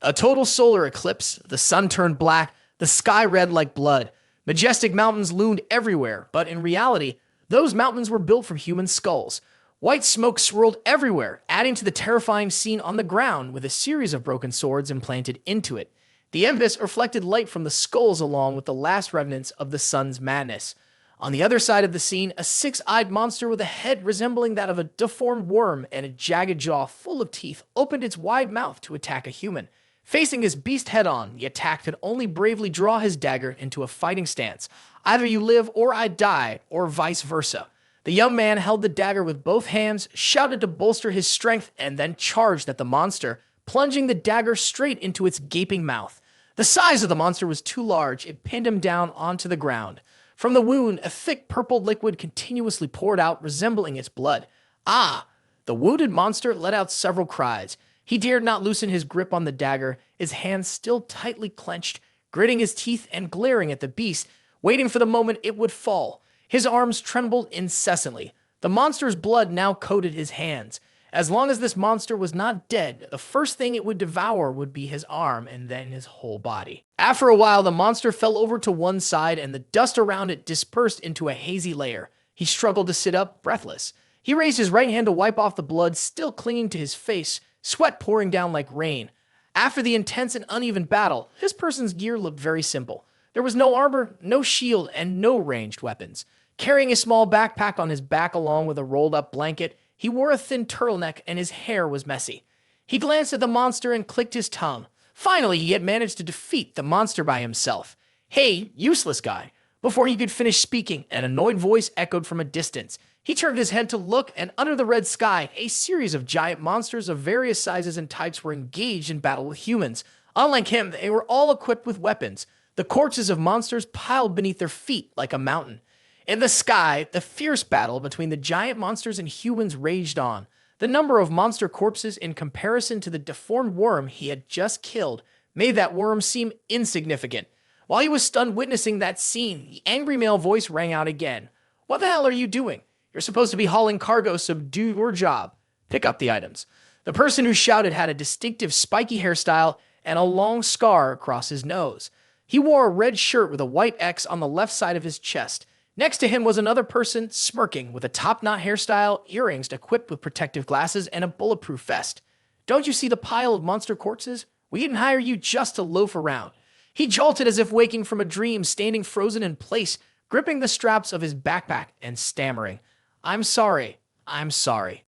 A total solar eclipse, the sun turned black, the sky red like blood. Majestic mountains loomed everywhere, but in reality, those mountains were built from human skulls. White smoke swirled everywhere, adding to the terrifying scene on the ground with a series of broken swords implanted into it. The abyss reflected light from the skulls along with the last remnants of the sun's madness. On the other side of the scene, a six-eyed monster with a head resembling that of a deformed worm and a jagged jaw full of teeth opened its wide mouth to attack a human. Facing this beast head-on, the attack could only bravely draw his dagger into a fighting stance. Either you live or I die, or vice versa. The young man held the dagger with both hands, shouted to bolster his strength, and then charged at the monster, plunging the dagger straight into its gaping mouth. The size of the monster was too large, it pinned him down onto the ground. From the wound, a thick purple liquid continuously poured out, resembling its blood. Ah! The wounded monster let out several cries. He dared not loosen his grip on the dagger, his hands still tightly clenched, gritting his teeth and glaring at the beast, waiting for the moment it would fall. His arms trembled incessantly. The monster's blood now coated his hands. As long as this monster was not dead, the first thing it would devour would be his arm and then his whole body. After a while, the monster fell over to one side and the dust around it dispersed into a hazy layer. He struggled to sit up, breathless. He raised his right hand to wipe off the blood still clinging to his face, sweat pouring down like rain. After the intense and uneven battle, this person's gear looked very simple. There was no armor, no shield, and no ranged weapons. Carrying a small backpack on his back along with a rolled-up blanket, he wore a thin turtleneck and his hair was messy. He glanced at the monster and clicked his tongue. Finally, he had managed to defeat the monster by himself. "Hey, useless guy." Before he could finish speaking, an annoyed voice echoed from a distance. He turned his head to look, and under the red sky, a series of giant monsters of various sizes and types were engaged in battle with humans. Unlike him, they were all equipped with weapons. The corpses of monsters piled beneath their feet like a mountain. In the sky, the fierce battle between the giant monsters and humans raged on. The number of monster corpses in comparison to the deformed worm he had just killed made that worm seem insignificant. While he was stunned witnessing that scene, the angry male voice rang out again. "What the hell are you doing? You're supposed to be hauling cargo, so do your job. Pick up the items." The person who shouted had a distinctive spiky hairstyle and a long scar across his nose. He wore a red shirt with a white X on the left side of his chest. Next to him was another person, smirking, with a top-knot hairstyle, earrings equipped with protective glasses, and a bulletproof vest. "Don't you see the pile of monster corpses? We didn't hire you just to loaf around." He jolted as if waking from a dream, standing frozen in place, gripping the straps of his backpack and stammering, I'm sorry.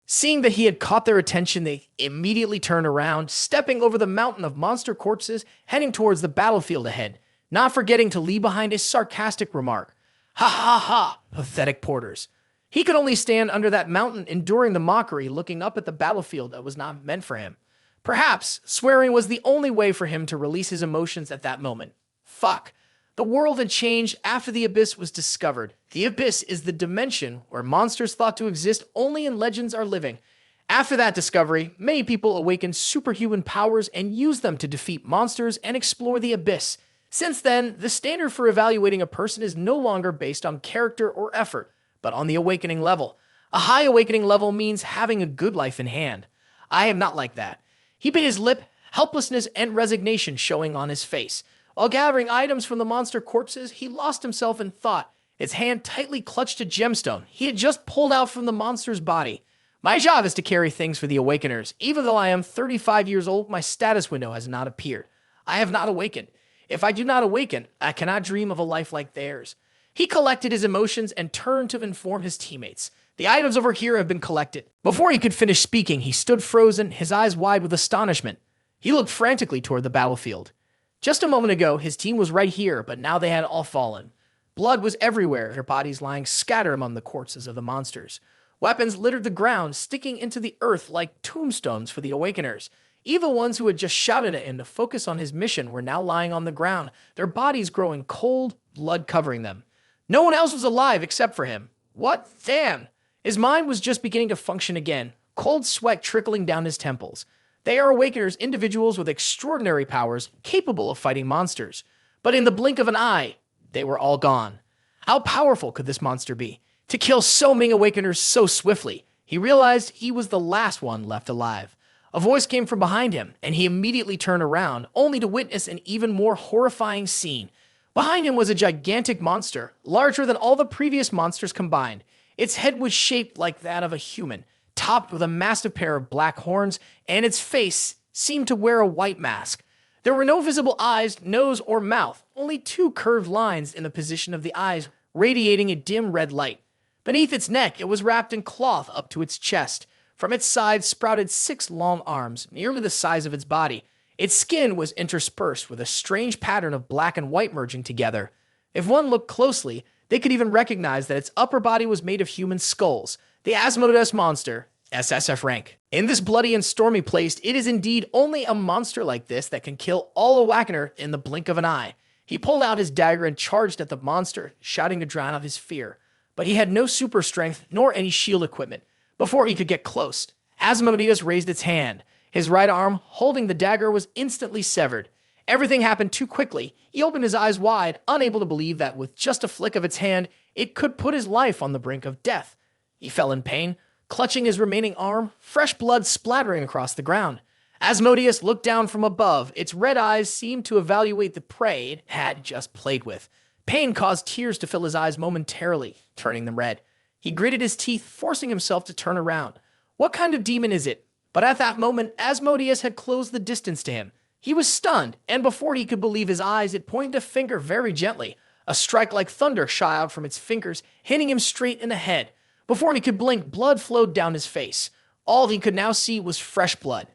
Seeing that he had caught their attention, they immediately turned around, stepping over the mountain of monster corpses, heading towards the battlefield ahead, not forgetting to leave behind a sarcastic remark. "Ha ha ha, pathetic porters." He could only stand under that mountain, enduring the mockery, looking up at the battlefield that was not meant for him. Perhaps swearing was the only way for him to release his emotions at that moment. Fuck. The world had changed after the Abyss was discovered. The Abyss is the dimension where monsters thought to exist only in legends are living. After that discovery, many people awakened superhuman powers and used them to defeat monsters and explore the Abyss. Since then, the standard for evaluating a person is no longer based on character or effort, but on the awakening level. A high awakening level means having a good life in hand. I am not like that. He bit his lip, helplessness and resignation showing on his face. While gathering items from the monster corpses, he lost himself in thought. His hand tightly clutched a gemstone he had just pulled out from the monster's body. My job is to carry things for the Awakeners. Even though I am 35 years old, my status window has not appeared. I have not awakened. If I do not awaken, I cannot dream of a life like theirs. He collected his emotions and turned to inform his teammates. The items over here have been collected. Before he could finish speaking, he stood frozen, his eyes wide with astonishment. He looked frantically toward the battlefield. Just a moment ago, his team was right here, but now they had all fallen. Blood was everywhere, their bodies lying scattered among the corpses of the monsters. Weapons littered the ground, sticking into the earth like tombstones for the Awakeners. Even the ones who had just shouted at him to focus on his mission were now lying on the ground, their bodies growing cold, blood covering them. No one else was alive except for him. What? Damn! His mind was just beginning to function again, cold sweat trickling down his temples. They are Awakeners, individuals with extraordinary powers, capable of fighting monsters. But in the blink of an eye, they were all gone. How powerful could this monster be? To kill so many Awakeners so swiftly, he realized he was the last one left alive. A voice came from behind him, and he immediately turned around, only to witness an even more horrifying scene. Behind him was a gigantic monster, larger than all the previous monsters combined. Its head was shaped like that of a human, topped with a massive pair of black horns, and its face seemed to wear a white mask. There were no visible eyes, nose, or mouth, only two curved lines in the position of the eyes, radiating a dim red light. Beneath its neck, it was wrapped in cloth up to its chest. From its sides sprouted 6 long arms, nearly the size of its body. Its skin was interspersed with a strange pattern of black and white merging together. If one looked closely, they could even recognize that its upper body was made of human skulls. The Asmodeus monster, SSF rank. In this bloody and stormy place, it is indeed only a monster like this that can kill all Awakener in the blink of an eye. He pulled out his dagger and charged at the monster, shouting to drown out his fear. But he had no super strength nor any shield equipment. Before he could get close, Asmodeus raised its hand. His right arm, holding the dagger, was instantly severed. Everything happened too quickly. He opened his eyes wide, unable to believe that with just a flick of its hand, it could put his life on the brink of death. He fell in pain, clutching his remaining arm, fresh blood splattering across the ground. Asmodeus looked down from above. Its red eyes seemed to evaluate the prey it had just played with. Pain caused tears to fill his eyes momentarily, turning them red. He gritted his teeth, forcing himself to turn around. What kind of demon is it? But at that moment, Asmodeus had closed the distance to him. He was stunned, and before he could believe his eyes, it pointed a finger very gently. A strike like thunder shot out from its fingers, hitting him straight in the head. Before he could blink, blood flowed down his face. All he could now see was fresh blood.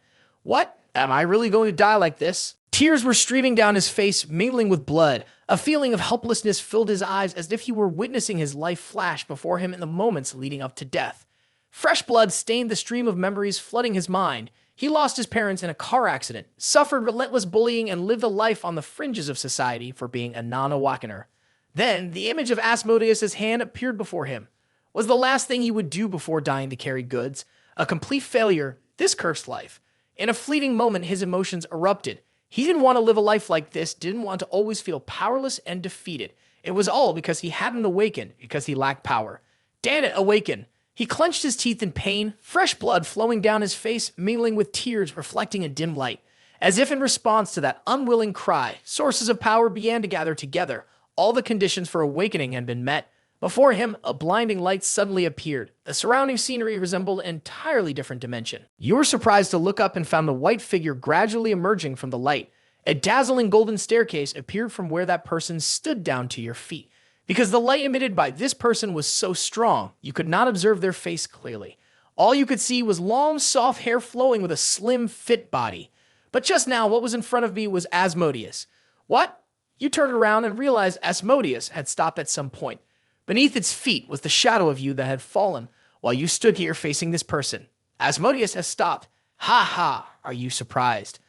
What? Am I really going to die like this? Tears were streaming down his face, mingling with blood. A feeling of helplessness filled his eyes as if he were witnessing his life flash before him in the moments leading up to death. Fresh blood stained the stream of memories flooding his mind. He lost his parents in a car accident, suffered relentless bullying, and lived a life on the fringes of society for being a non-Awakener. Then, the image of Asmodeus' hand appeared before him. Was the last thing he would do before dying to carry goods. A complete failure, this cursed life. In a fleeting moment, his emotions erupted. He didn't want to live a life like this, didn't want to always feel powerless and defeated. It was all because he hadn't awakened, because he lacked power. Damn it, awaken! He clenched his teeth in pain, fresh blood flowing down his face, mingling with tears reflecting a dim light. As if in response to that unwilling cry, sources of power began to gather together. All the conditions for awakening had been met. Before him, a blinding light suddenly appeared. The surrounding scenery resembled an entirely different dimension. You were surprised to look up and found the white figure gradually emerging from the light. A dazzling golden staircase appeared from where that person stood down to your feet. Because the light emitted by this person was so strong, you could not observe their face clearly. All you could see was long, soft hair flowing with a slim, fit body. But just now, what was in front of me was Asmodeus. What? You turned around and realized Asmodeus had stopped at some point. Beneath its feet was the shadow of you that had fallen, while you stood here facing this person. Asmodeus has stopped. Ha ha, are you surprised?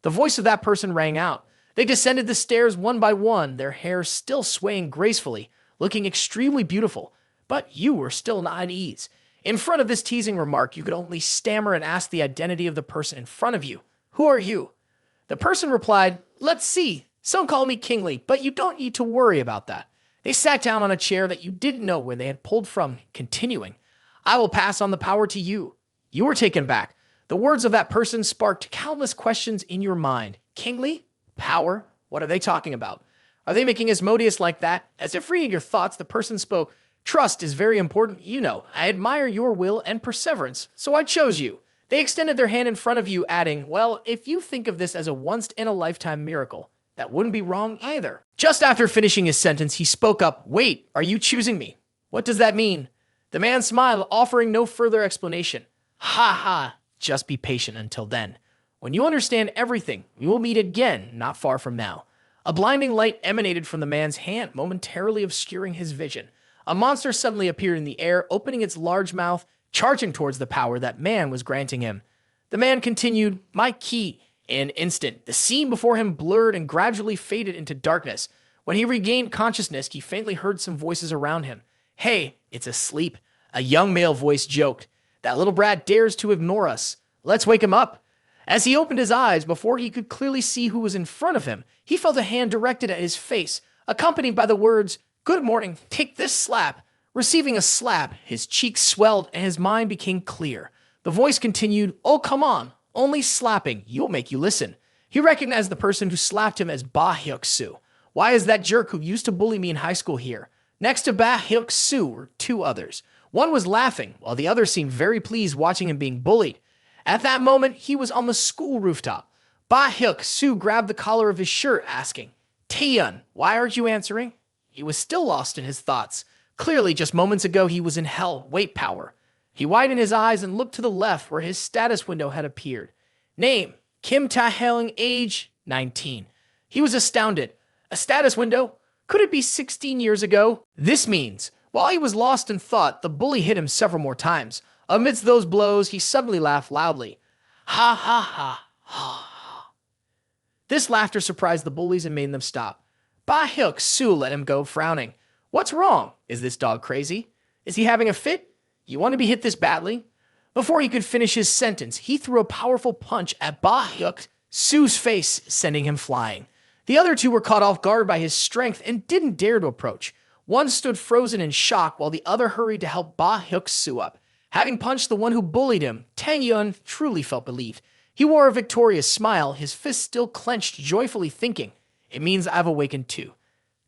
The voice of that person rang out. They descended the stairs one by one, their hair still swaying gracefully, looking extremely beautiful. But you were still not at ease. In front of this teasing remark, you could only stammer and ask the identity of the person in front of you. Who are you? The person replied, let's see. Some call me Kingly, but you don't need to worry about that. They sat down on a chair that you didn't know where they had pulled from, continuing. I will pass on the power to you. You were taken back. The words of that person sparked countless questions in your mind. Kingly? Power? What are they talking about? Are they making Asmodeus like that? As if reading your thoughts, the person spoke. Trust is very important, you know. I admire your will and perseverance, so I chose you. They extended their hand in front of you, adding, well, if you think of this as a once-in-a-lifetime miracle, that wouldn't be wrong either. Just after finishing his sentence, he spoke up. Wait, are you choosing me? What does that mean? The man smiled, offering no further explanation. Ha ha, just be patient until then. When you understand everything, we will meet again, not far from now. A blinding light emanated from the man's hand, momentarily obscuring his vision. A monster suddenly appeared in the air, opening its large mouth, charging towards the power that man was granting him. The man continued, my key. In an instant, the scene before him blurred and gradually faded into darkness. When he regained consciousness, he faintly heard some voices around him. Hey, it's asleep. A young male voice joked. That little brat dares to ignore us. Let's wake him up. As he opened his eyes, before he could clearly see who was in front of him, he felt a hand directed at his face, accompanied by the words, good morning, take this slap. Receiving a slap, his cheeks swelled and his mind became clear. The voice continued, oh, come on. Only slapping you'll make you listen. He recognized the person who slapped him as Ba Hyuk-soo. Why is that jerk who used to bully me in high school here? Next to Ba Hyuk-soo were two others. One was laughing, while the other seemed very pleased watching him being bullied. At that moment, he was on the school rooftop. Ba Hyuk-soo grabbed the collar of his shirt, asking, "Taehyun, why aren't you answering?" He was still lost in his thoughts. Clearly, just moments ago, he was in hell, weight power. He widened his eyes and looked to the left where his status window had appeared. Name, Kim Taehyun, age 19. He was astounded. A status window? Could it be 16 years ago? This means, while he was lost in thought, the bully hit him several more times. Amidst those blows, he suddenly laughed loudly. Ha ha ha ha. This laughter surprised the bullies and made them stop. Ba Hyuk-soo let him go, frowning. What's wrong? Is this dog crazy? Is he having a fit? You want to be hit this badly? Before he could finish his sentence, he threw a powerful punch at Ba Hyuk-soo's face, sending him flying. The other two were caught off guard by his strength and didn't dare to approach. One stood frozen in shock while the other hurried to help Ba Hyuk-soo up. Having punched the one who bullied him, Taehyun truly felt relieved. He wore a victorious smile, his fist still clenched, joyfully thinking, "It means I've awakened too."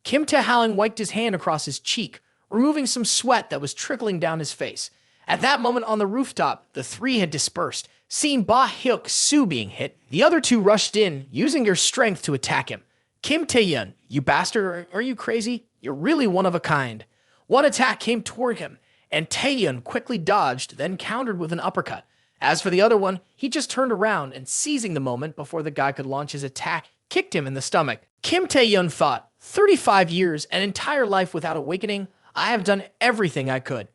Kim Taehyun wiped his hand across his cheek, removing some sweat that was trickling down his face. At that moment on the rooftop, the three had dispersed. Seeing Ba Hyuk-soo being hit, the other two rushed in, using their strength to attack him. Kim Taehyun, you bastard, are you crazy? You're really one of a kind. One attack came toward him, and Taehyun quickly dodged, then countered with an uppercut. As for the other one, he just turned around and, seizing the moment before the guy could launch his attack, kicked him in the stomach. Kim Taehyun thought, 35 years, an entire life without awakening, I have done everything I could.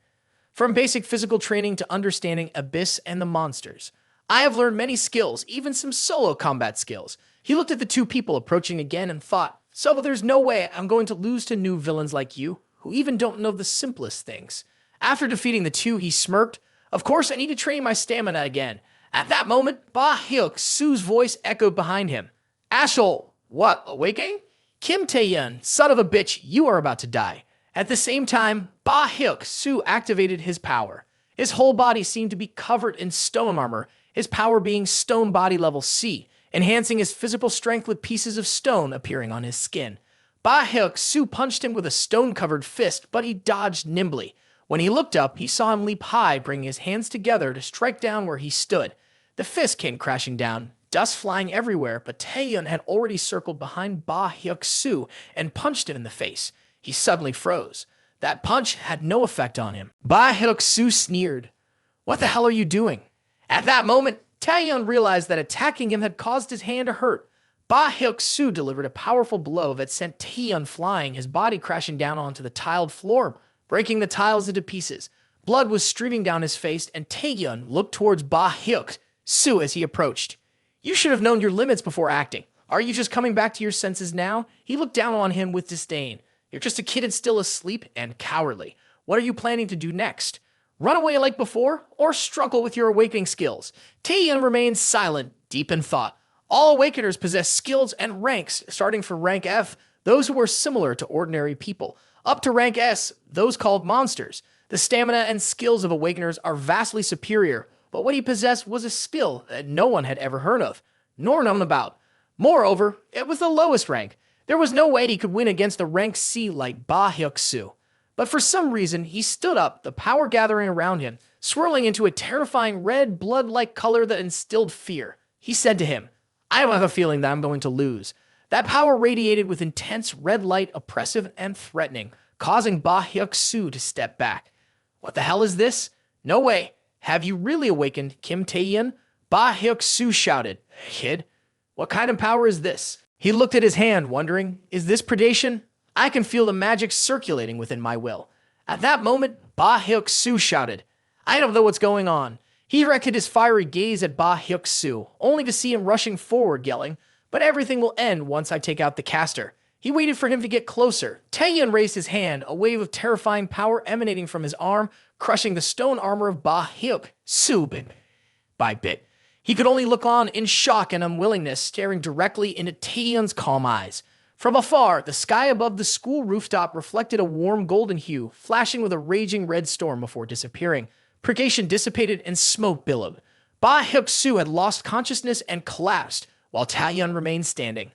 From basic physical training to understanding Abyss and the monsters, I have learned many skills, even some solo combat skills. He looked at the two people approaching again and thought, so there's no way I'm going to lose to new villains like you, who even don't know the simplest things. After defeating the two, he smirked. Of course, I need to train my stamina again. At that moment, Ba Hyuk-soo's voice echoed behind him. Asshole, what, awakening? Kim Taehyun, son of a bitch, you are about to die. At the same time, Ba Hyuk-soo activated his power. His whole body seemed to be covered in stone armor, his power being stone body level C, enhancing his physical strength with pieces of stone appearing on his skin. Ba Hyuk-soo punched him with a stone-covered fist, but he dodged nimbly. When he looked up, he saw him leap high, bringing his hands together to strike down where he stood. The fist came crashing down, dust flying everywhere, but Taehyun had already circled behind Ba Hyuk-soo and punched him in the face. He suddenly froze. That punch had no effect on him. Ba Hyuk-soo sneered. What the hell are you doing? At that moment, Taehyun realized that attacking him had caused his hand to hurt. Ba Hyuk-soo delivered a powerful blow that sent Taehyun flying, his body crashing down onto the tiled floor, breaking the tiles into pieces. Blood was streaming down his face, and Taehyun looked towards Ba Hyuk-soo as he approached. You should have known your limits before acting. Are you just coming back to your senses now? He looked down on him with disdain. You're just a kid and still asleep and cowardly. What are you planning to do next? Run away like before, or struggle with your awakening skills? Taehyun remained silent, deep in thought. All awakeners possess skills and ranks, starting from rank F, those who were similar to ordinary people, up to rank S, those called monsters. The stamina and skills of awakeners are vastly superior, but what he possessed was a skill that no one had ever heard of, nor known about. Moreover, it was the lowest rank. There was no way he could win against a rank C like Ba Hyuk-soo. But for some reason, he stood up, the power gathering around him, swirling into a terrifying red, blood-like color that instilled fear. He said to him, I have a feeling that I'm going to lose. That power radiated with intense red light, oppressive and threatening, causing Ba Hyuk-soo to step back. What the hell is this? No way. Have you really awakened, Kim Taehyun? Ba Hyuk-soo shouted. Kid, what kind of power is this? He looked at his hand, wondering, is this predation? I can feel the magic circulating within my will. At that moment, Ba Hyuk-soo shouted, I don't know what's going on. He directed his fiery gaze at Ba Hyuk-soo, only to see him rushing forward, yelling, but everything will end once I take out the caster. He waited for him to get closer. Taehyun raised his hand, a wave of terrifying power emanating from his arm, crushing the stone armor of Ba Hyuk-soo bit by bit. He could only look on in shock and unwillingness, staring directly into Taehyun's calm eyes. From afar, the sky above the school rooftop reflected a warm golden hue, flashing with a raging red storm before disappearing. Predation dissipated and smoke billowed. Ba Hyuk-soo had lost consciousness and collapsed, while Taehyun remained standing.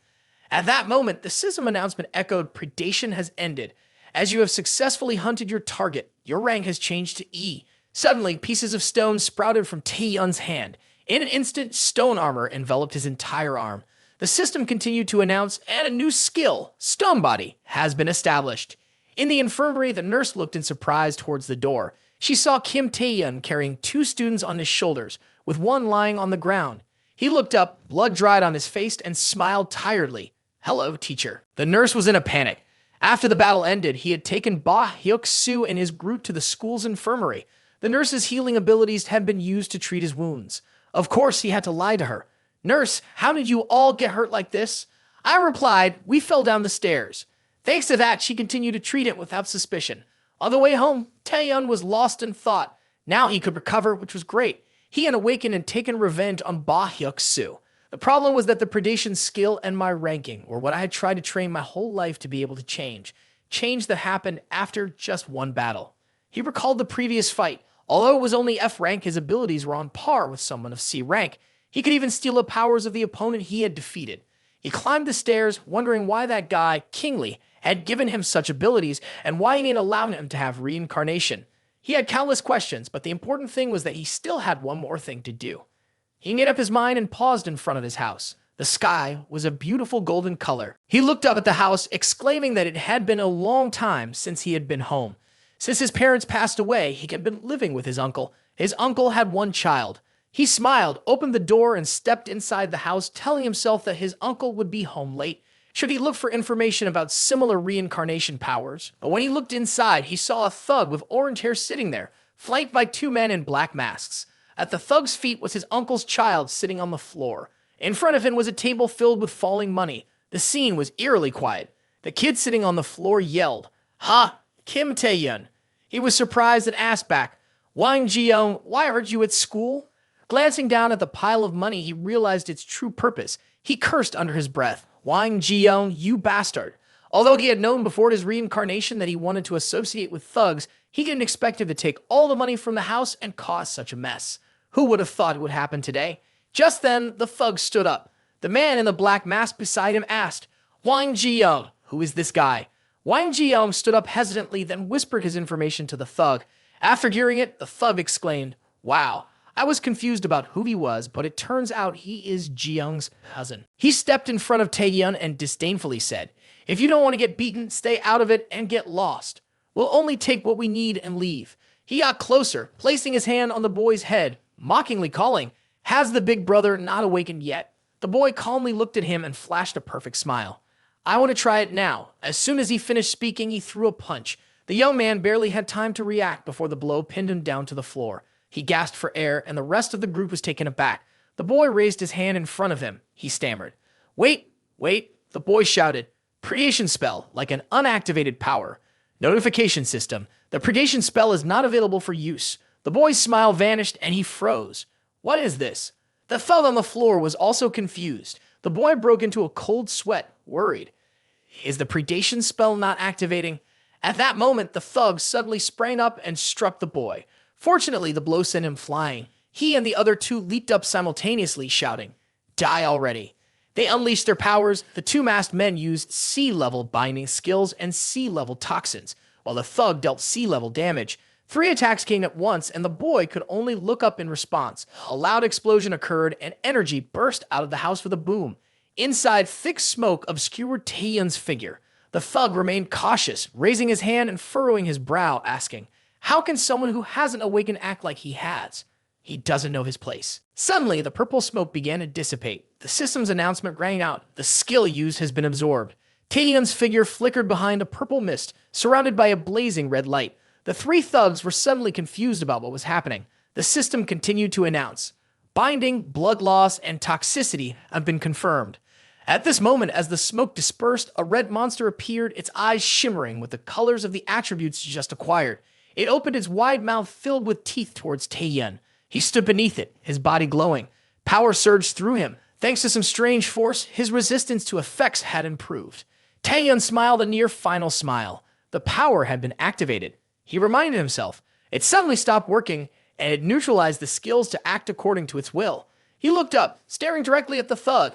At that moment, the system announcement echoed, "Predation has ended. As you have successfully hunted your target, your rank has changed to E." Suddenly, pieces of stone sprouted from Taehyun's hand. In an instant, stone armor enveloped his entire arm. The system continued to announce, and a new skill, Stone Body, has been established. In the infirmary, the nurse looked in surprise towards the door. She saw Kim Taehyun carrying 2 students on his shoulders, with one lying on the ground. He looked up, blood dried on his face, and smiled tiredly. "Hello, teacher." The nurse was in a panic. After the battle ended, he had taken Ba Hyuk-soo and his group to the school's infirmary. The nurse's healing abilities had been used to treat his wounds. Of course, he had to lie to her. "Nurse, how did you all get hurt like this?" I replied, "We fell down the stairs." Thanks to that, she continued to treat it without suspicion. On the way home, Taehyun was lost in thought. Now he could recover, which was great. He had awakened and taken revenge on Ba Hyuk-soo. The problem was that the predation skill and my ranking were what I had tried to train my whole life to be able to change. Change that happened after just one battle. He recalled the previous fight. Although it was only F rank, his abilities were on par with someone of C rank. He could even steal the powers of the opponent he had defeated. He climbed the stairs, wondering why that guy, Kingsley, had given him such abilities and why he had allowed him to have reincarnation. He had countless questions, but the important thing was that he still had one more thing to do. He made up his mind and paused in front of his house. The sky was a beautiful golden color. He looked up at the house, exclaiming that it had been a long time since he had been home. Since his parents passed away, he had been living with his uncle. His uncle had one child. He smiled, opened the door, and stepped inside the house, telling himself that his uncle would be home late. Should he look for information about similar reincarnation powers? But when he looked inside, he saw a thug with orange hair sitting there, flanked by 2 men in black masks. At the thug's feet was his uncle's child sitting on the floor. In front of him was a table filled with falling money. The scene was eerily quiet. The kid sitting on the floor yelled, "Ha! Kim Taehyun." He was surprised and asked back, "Wang Jiyoung, why aren't you at school?" Glancing down at the pile of money, he realized its true purpose. He cursed under his breath, "Wang Jiyoung, you bastard." Although he had known before his reincarnation that he wanted to associate with thugs, he didn't expect him to take all the money from the house and cause such a mess. Who would have thought it would happen today? Just then, the thug stood up. The man in the black mask beside him asked, "Wang Jiyoung, who is this guy?" Wang Jiyoung stood up hesitantly, then whispered his information to the thug. After hearing it, the thug exclaimed, "Wow, I was confused about who he was, but it turns out he is Jiyoung's cousin." He stepped in front of Taehyun and disdainfully said, "If you don't want to get beaten, stay out of it and get lost. We'll only take what we need and leave." He got closer, placing his hand on the boy's head, mockingly calling, "Has the big brother not awakened yet?" The boy calmly looked at him and flashed a perfect smile. "I want to try it now." As soon as he finished speaking, he threw a punch. The young man barely had time to react before the blow pinned him down to the floor. He gasped for air, and the rest of the group was taken aback. The boy raised his hand in front of him. He stammered. Wait. The boy shouted. "Predation spell, like an unactivated power. Notification system. The predation spell is not available for use." The boy's smile vanished, and he froze. "What is this?" The thug on the floor was also confused. The boy broke into a cold sweat, worried. Is the predation spell not activating? At that moment, the thug suddenly sprang up and struck the boy. Fortunately, the blow sent him flying. He and the other 2 leaped up simultaneously, shouting, "Die already." They unleashed their powers. The 2 masked men used C-level binding skills and C-level toxins, while the thug dealt C-level damage. 3 attacks came at once, and the boy could only look up in response. A loud explosion occurred, and energy burst out of the house with a boom. Inside, thick smoke obscured Taehyun's figure. The thug remained cautious, raising his hand and furrowing his brow, asking, "How can someone who hasn't awakened act like he has? He doesn't know his place." Suddenly, the purple smoke began to dissipate. The system's announcement rang out. The skill used has been absorbed. Taehyun's figure flickered behind a purple mist, surrounded by a blazing red light. The 3 thugs were suddenly confused about what was happening. The system continued to announce, "Binding, blood loss, and toxicity have been confirmed." At this moment, as the smoke dispersed, a red monster appeared, its eyes shimmering with the colors of the attributes just acquired. It opened its wide mouth filled with teeth towards Taehyun. He stood beneath it, his body glowing. Power surged through him. Thanks to some strange force, his resistance to effects had improved. Taehyun smiled a near final smile. The power had been activated. He reminded himself. It suddenly stopped working, and it neutralized the skills to act according to its will. He looked up, staring directly at the thug.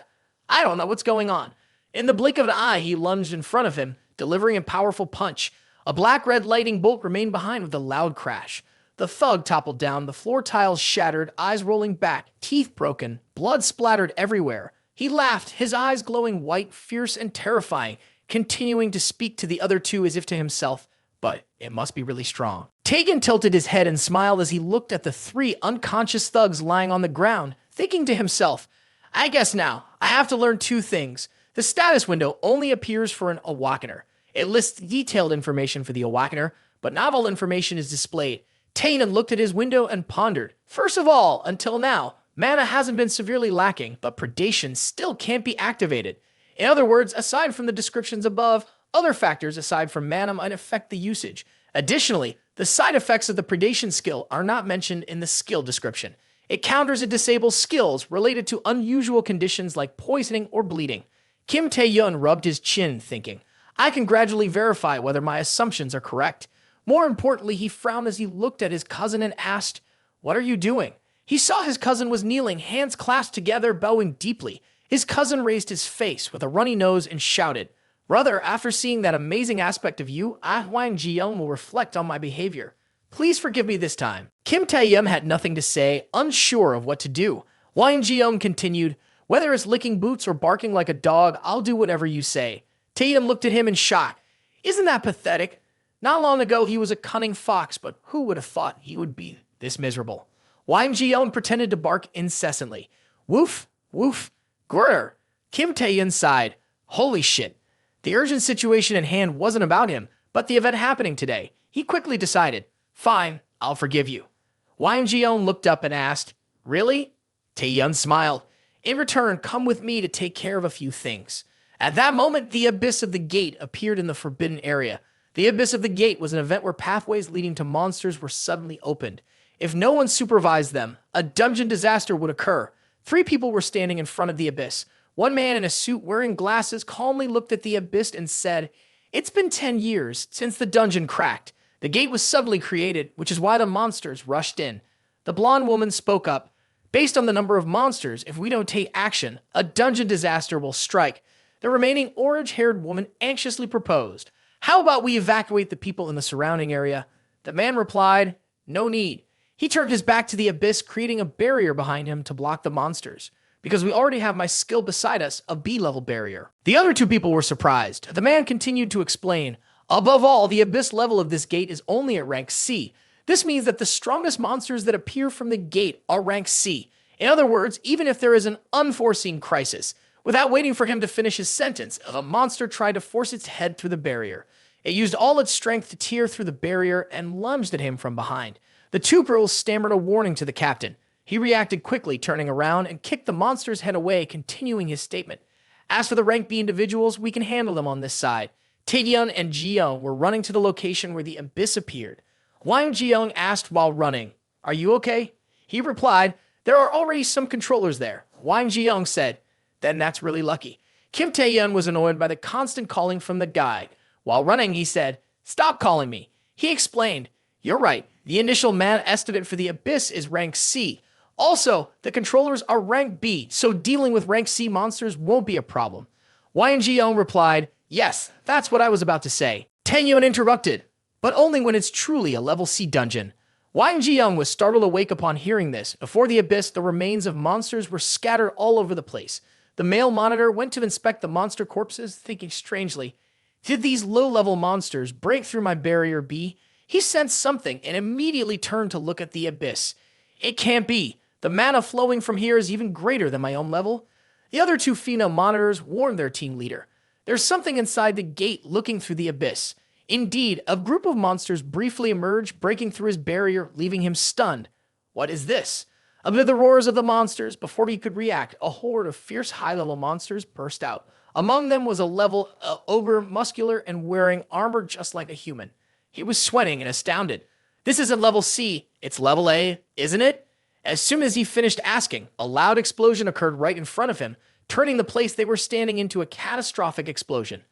I don't know what's going on. In the blink of an eye, he lunged in front of him, delivering a powerful punch. A black-red lightning bolt remained behind with a loud crash. The thug toppled down, the floor tiles shattered, eyes rolling back, teeth broken, blood splattered everywhere. He laughed, his eyes glowing white, fierce, and terrifying, continuing to speak to the other two as if to himself, but it must be really strong. Taehyun tilted his head and smiled as he looked at the three unconscious thugs lying on the ground, thinking to himself, I guess now, I have to learn two things. The status window only appears for an awakener. It lists detailed information for the awakener, but not all information is displayed. Taehyun looked at his window and pondered. First of all, until now, mana hasn't been severely lacking, but predation still can't be activated. In other words, aside from the descriptions above, other factors aside from mana might affect the usage. Additionally, the side effects of the predation skill are not mentioned in the skill description. It counters and disables skills related to unusual conditions like poisoning or bleeding. Kim Taehyun rubbed his chin, thinking, I can gradually verify whether my assumptions are correct. More importantly, he frowned as he looked at his cousin and asked, What are you doing? He saw his cousin was kneeling, hands clasped together, bowing deeply. His cousin raised his face with a runny nose and shouted, Brother, after seeing that amazing aspect of you, Hwang Ji-young will reflect on my behavior. Please forgive me this time. Kim Taehyun had nothing to say, unsure of what to do. Hwang Ji-young continued, Whether it's licking boots or barking like a dog, I'll do whatever you say. Taehyun looked at him in shock. Isn't that pathetic? Not long ago, he was a cunning fox, but who would have thought he would be this miserable? Hwang Ji-young pretended to bark incessantly. Woof, woof, grrr. Kim Taehyun sighed. Holy shit. The urgent situation at hand wasn't about him, but the event happening today. He quickly decided, Fine, I'll forgive you. Hwang Ji-young looked up and asked, Really? Taehyun smiled. In return, come with me to take care of a few things. At that moment, the Abyss of the Gate appeared in the forbidden area. The Abyss of the Gate was an event where pathways leading to monsters were suddenly opened. If no one supervised them, a dungeon disaster would occur. 3 people were standing in front of the Abyss. One man in a suit wearing glasses calmly looked at the Abyss and said, It's been 10 years since the dungeon cracked. The gate was suddenly created, which is why the monsters rushed in. The blonde woman spoke up. Based on the number of monsters, if we don't take action, a dungeon disaster will strike. The remaining orange-haired woman anxiously proposed, How about we evacuate the people in the surrounding area? The man replied, No need. He turned his back to the Abyss, creating a barrier behind him to block the monsters. Because we already have my skill beside us, a B-level barrier. The other 2 people were surprised. The man continued to explain, Above all, the Abyss level of this gate is only at rank C. This means that the strongest monsters that appear from the gate are rank C. In other words, even if there is an unforeseen crisis, without waiting for him to finish his sentence, a monster tried to force its head through the barrier. It used all its strength to tear through the barrier and lunged at him from behind. The 2 girls stammered a warning to the captain. He reacted quickly, turning around and kicked the monster's head away, continuing his statement. As for the rank B individuals, we can handle them on this side. Taehyun and Ji-young were running to the location where the Abyss appeared. Hwang Ji-young asked while running, Are you okay? He replied, There are already some controllers there. Hwang Ji-young said, Then that's really lucky. Kim Taehyun was annoyed by the constant calling from the guide. While running, he said, Stop calling me. He explained, You're right. The initial mana estimate for the Abyss is rank C. Also, the controllers are rank B, so dealing with rank C monsters won't be a problem. Hwang Ji-young replied, Yes, that's what I was about to say. Taehyun interrupted, but only when it's truly a level C dungeon. Hwang Ji-young was startled awake upon hearing this. Before the Abyss, the remains of monsters were scattered all over the place. The male monitor went to inspect the monster corpses, thinking strangely, Did these low-level monsters break through my barrier B? He sensed something and immediately turned to look at the Abyss. It can't be. The mana flowing from here is even greater than my own level. The other 2 female monitors warned their team leader. There's something inside the gate looking through the Abyss. Indeed, a group of monsters briefly emerged, breaking through his barrier, leaving him stunned. What is this? Amid the roars of the monsters, before he could react, a horde of fierce high-level monsters burst out. Among them was a level ogre, muscular and wearing armor just like a human. He was sweating and astounded. This isn't level C, it's level A, isn't it? As soon as he finished asking, a loud explosion occurred right in front of him, turning the place they were standing into a catastrophic explosion.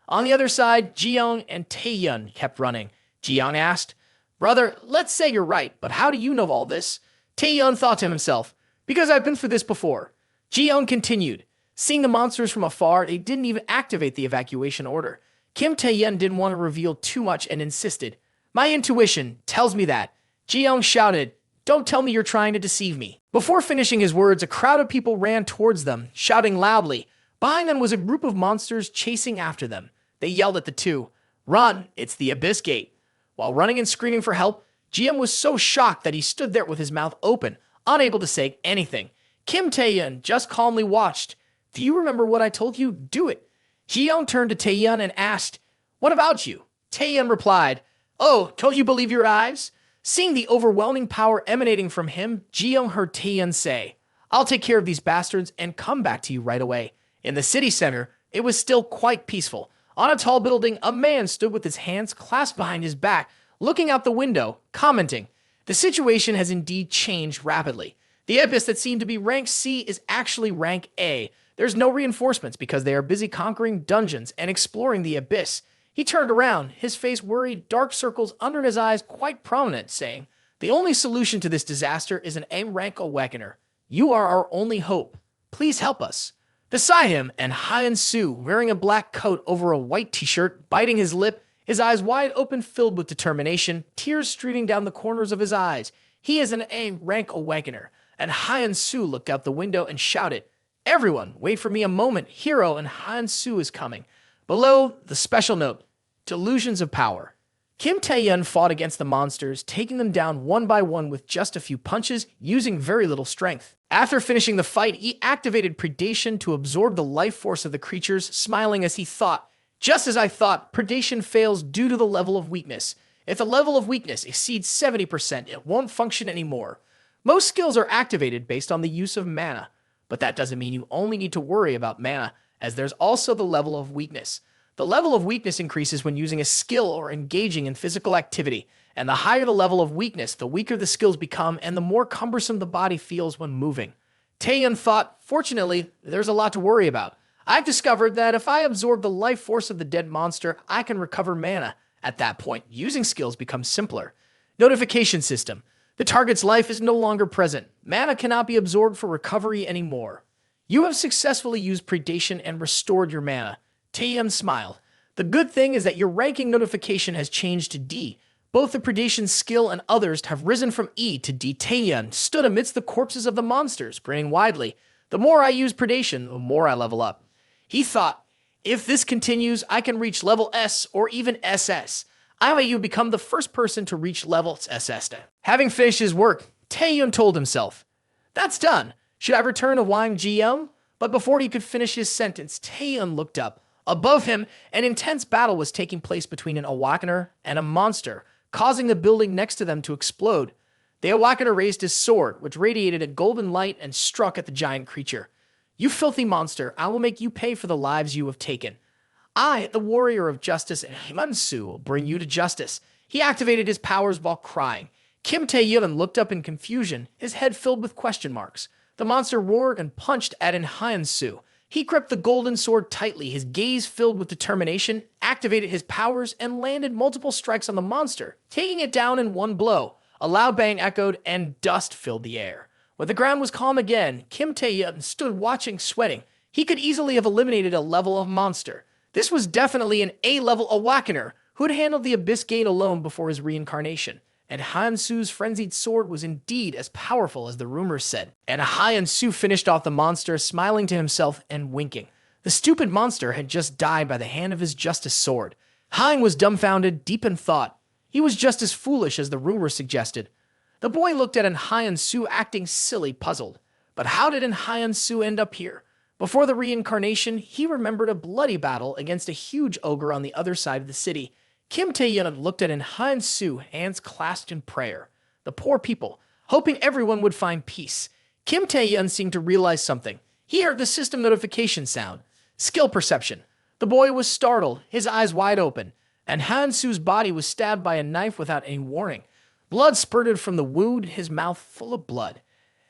On the other side, Ji-young and Taehyun kept running. Ji-young asked, Brother, let's say you're right, but how do you know all this? Taehyun thought to himself, because I've been through this before. Ji-young continued. Seeing the monsters from afar, they didn't even activate the evacuation order. Kim Taehyun didn't want to reveal too much and insisted. My intuition tells me that. Ji-young shouted, don't tell me you're trying to deceive me. Before finishing his words, a crowd of people ran towards them, shouting loudly. Behind them was a group of monsters chasing after them. They yelled at the two, run, it's the Abyss Gate. While running and screaming for help, Ji-young was so shocked that he stood there with his mouth open, unable to say anything. Kim Taehyun just calmly watched. Do you remember what I told you? Do it. Ji-young turned to Taehyun and asked, what about you? Taehyun replied, oh, don't you believe your eyes? Seeing the overwhelming power emanating from him, Ji-young heard Taehyun say, I'll take care of these bastards and come back to you right away. In the city center, it was still quite peaceful. On a tall building, a man stood with his hands clasped behind his back, looking out the window, commenting, the situation has indeed changed rapidly. The Abyss that seemed to be rank C is actually rank A. There's no reinforcements because they are busy conquering dungeons and exploring the Abyss. He turned around, his face worried, dark circles under his eyes quite prominent, saying, the only solution to this disaster is an A-rank awakener. You are our only hope. Please help us. Beside him, and Hyun-soo, wearing a black coat over a white t-shirt, biting his lip, his eyes wide open filled with determination, tears streaming down the corners of his eyes. He is an A-rank awakener. And Hyun-soo looked out the window and shouted, everyone, wait for me a moment. Hero and Hyun-soo is coming. Below, the special note, delusions of power. Kim Taehyun fought against the monsters, taking them down one by one with just a few punches, using very little strength. After finishing the fight, he activated Predation to absorb the life force of the creatures, smiling as he thought, just as I thought, Predation fails due to the level of weakness. If the level of weakness exceeds 70%, it won't function anymore. Most skills are activated based on the use of mana, but that doesn't mean you only need to worry about mana, as there's also the level of weakness. The level of weakness increases when using a skill or engaging in physical activity, and the higher the level of weakness, the weaker the skills become and the more cumbersome the body feels when moving. Taehyun thought, fortunately, there's a lot to worry about. I've discovered that if I absorb the life force of the dead monster, I can recover mana. At that point, using skills becomes simpler. Notification system. The target's life is no longer present. Mana cannot be absorbed for recovery anymore. You have successfully used Predation and restored your mana. Taehyun smiled. The good thing is that your ranking notification has changed to D. Both the Predation skill and others have risen from E to D. Taehyun stood amidst the corpses of the monsters, grinning widely. The more I use Predation, the more I level up. He thought, if this continues, I can reach level S or even SS. I may you become the first person to reach level SS. Having finished his work, Taehyun told himself, that's done. Should I return to Wang Jiyoung? But before he could finish his sentence, Taehyun looked up. Above him, an intense battle was taking place between an awakener and a monster, causing the building next to them to explode. The awakener raised his sword, which radiated a golden light, and struck at the giant creature. You filthy monster, I will make you pay for the lives you have taken. I, the warrior of justice, and Hyun-soo will bring you to justice. He activated his powers while crying. Kim Taehyun looked up in confusion, his head filled with question marks. The monster roared and punched at Hyun-soo. He gripped the golden sword tightly, his gaze filled with determination, activated his powers, and landed multiple strikes on the monster, taking it down in one blow. A loud bang echoed, and dust filled the air. When the ground was calm again, Kim Taehyun stood watching, sweating. He could easily have eliminated a level of monster. This was definitely an A-level awakener who had handled the Abyss Gate alone before his reincarnation. And Hyun-soo's frenzied sword was indeed as powerful as the rumors said. And Hyun-soo finished off the monster, smiling to himself and winking. The stupid monster had just died by the hand of his justice sword. Hyun was dumbfounded, deep in thought. He was just as foolish as the rumors suggested. The boy looked at Hyun-soo acting silly, puzzled. But how did Hyun-soo end up here? Before the reincarnation, he remembered a bloody battle against a huge ogre on the other side of the city. Kim Taehyun looked at Hyun-soo, hands clasped in prayer. The poor people, hoping everyone would find peace. Kim Taehyun seemed to realize something. He heard the system notification sound. Skill perception. The boy was startled, his eyes wide open, and Hyun-soo's body was stabbed by a knife without any warning. Blood spurted from the wound, his mouth full of blood.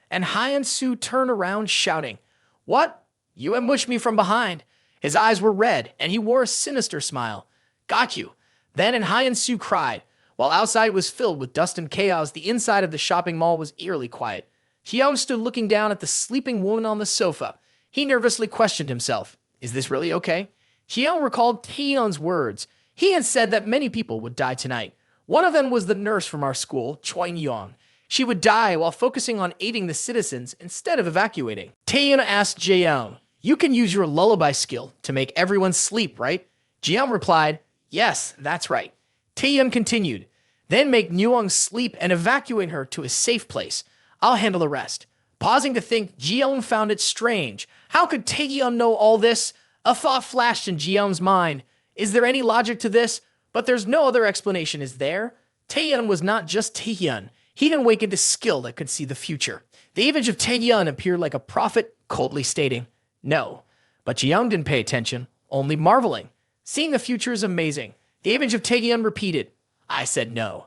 And Hyun-soo turned around, shouting, "What? You ambushed me from behind." His eyes were red, and he wore a sinister smile. "Got you." Then Hyun-soo cried, While outside was filled with dust and chaos, the inside of the shopping mall was eerily quiet. Taehyun stood looking down at the sleeping woman on the sofa. He nervously questioned himself. Is this really okay? Taehyun recalled Taehyun's words. He had said that many people would die tonight. One of them was the nurse from our school, Choi Young. She would die while focusing on aiding the citizens instead of evacuating. Taehyun asked Jaeyoung, "You can use your lullaby skill to make everyone sleep, right?" Jaeyoung replied, "Yes, that's right." Taehyun continued, "Then make Nyuong sleep and evacuate her to a safe place. I'll handle the rest." Pausing to think, Jaeyoung found it strange. How could Taehyun know all this? A thought flashed in Jaeyoung's mind. Is there any logic to this? But there's no other explanation, is there? Taehyun was not just Taehyun. He'd awakened a skill that could see the future. The image of Taehyun appeared like a prophet, coldly stating, "No." But Jaeyoung didn't pay attention, only marveling. Seeing the future is amazing. The image of Taehyun repeated, "I said no."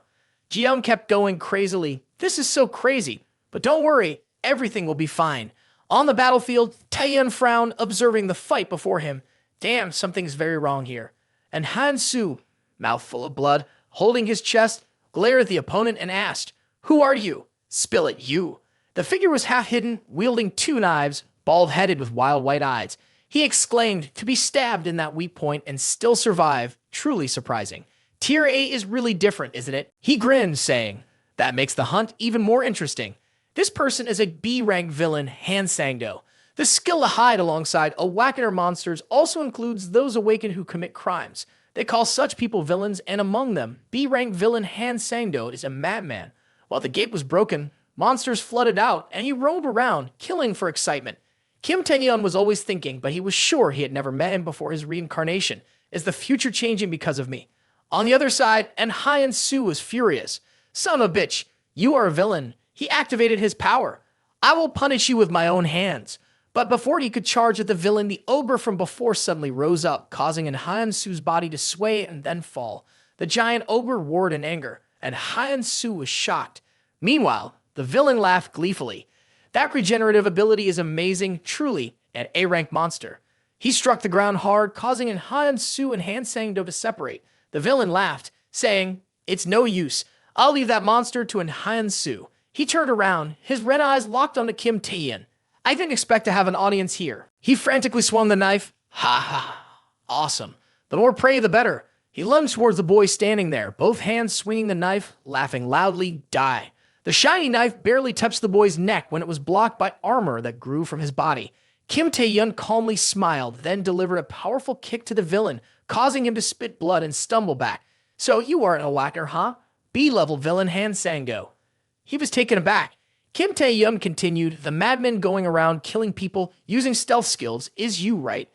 Jaeyoung kept going crazily. "This is so crazy. But don't worry, everything will be fine." On the battlefield, Taehyun frowned, observing the fight before him. Damn, something's very wrong here. And Han-soo, mouth full of blood, holding his chest, glared at the opponent and asked, "Who are you?" "Spill it, you." The figure was half hidden, wielding 2 knives, bald-headed with wild white eyes. He exclaimed, to be stabbed in that weak point and still survive, truly surprising. Tier 8 is really different, isn't it? He grinned, saying, "That makes the hunt even more interesting." This person is a B-rank villain, Han Sang-do. The skill to hide alongside awakener monsters also includes those awakened who commit crimes. They call such people villains, and among them, B-rank villain Han Sang-do is a madman. While the gate was broken, monsters flooded out, and he roamed around, killing for excitement. Kim Taehyun was always thinking, but he was sure he had never met him before his reincarnation. Is the future changing because of me? On the other side, and Han-soo was furious. "Son of a bitch, you are a villain." He activated his power. "I will punish you with my own hands." But before he could charge at the villain, the ogre from before suddenly rose up, causing Han-soo's body to sway and then fall. The giant ogre roared in anger, and Han-soo was shocked. Meanwhile, the villain laughed gleefully. That regenerative ability is amazing, truly an A-rank monster. He struck the ground hard, causing Han-soo and Han Sang-do to separate. The villain laughed, saying, "It's no use. I'll leave that monster to Han-soo." He turned around, his red eyes locked onto Kim Taehyun. "I didn't expect to have an audience here." He frantically swung the knife. "Ha ha. Awesome. The more prey, the better." He lunged towards the boy standing there, both hands swinging the knife, laughing loudly, "Die." The shiny knife barely touched the boy's neck when it was blocked by armor that grew from his body. Kim Taehyun calmly smiled, then delivered a powerful kick to the villain, causing him to spit blood and stumble back. "So you aren't a whacker, huh?" B-level villain Han Sang-do. He was taken aback. Kim Taehyun continued, "The madman going around killing people using stealth skills is you, right?"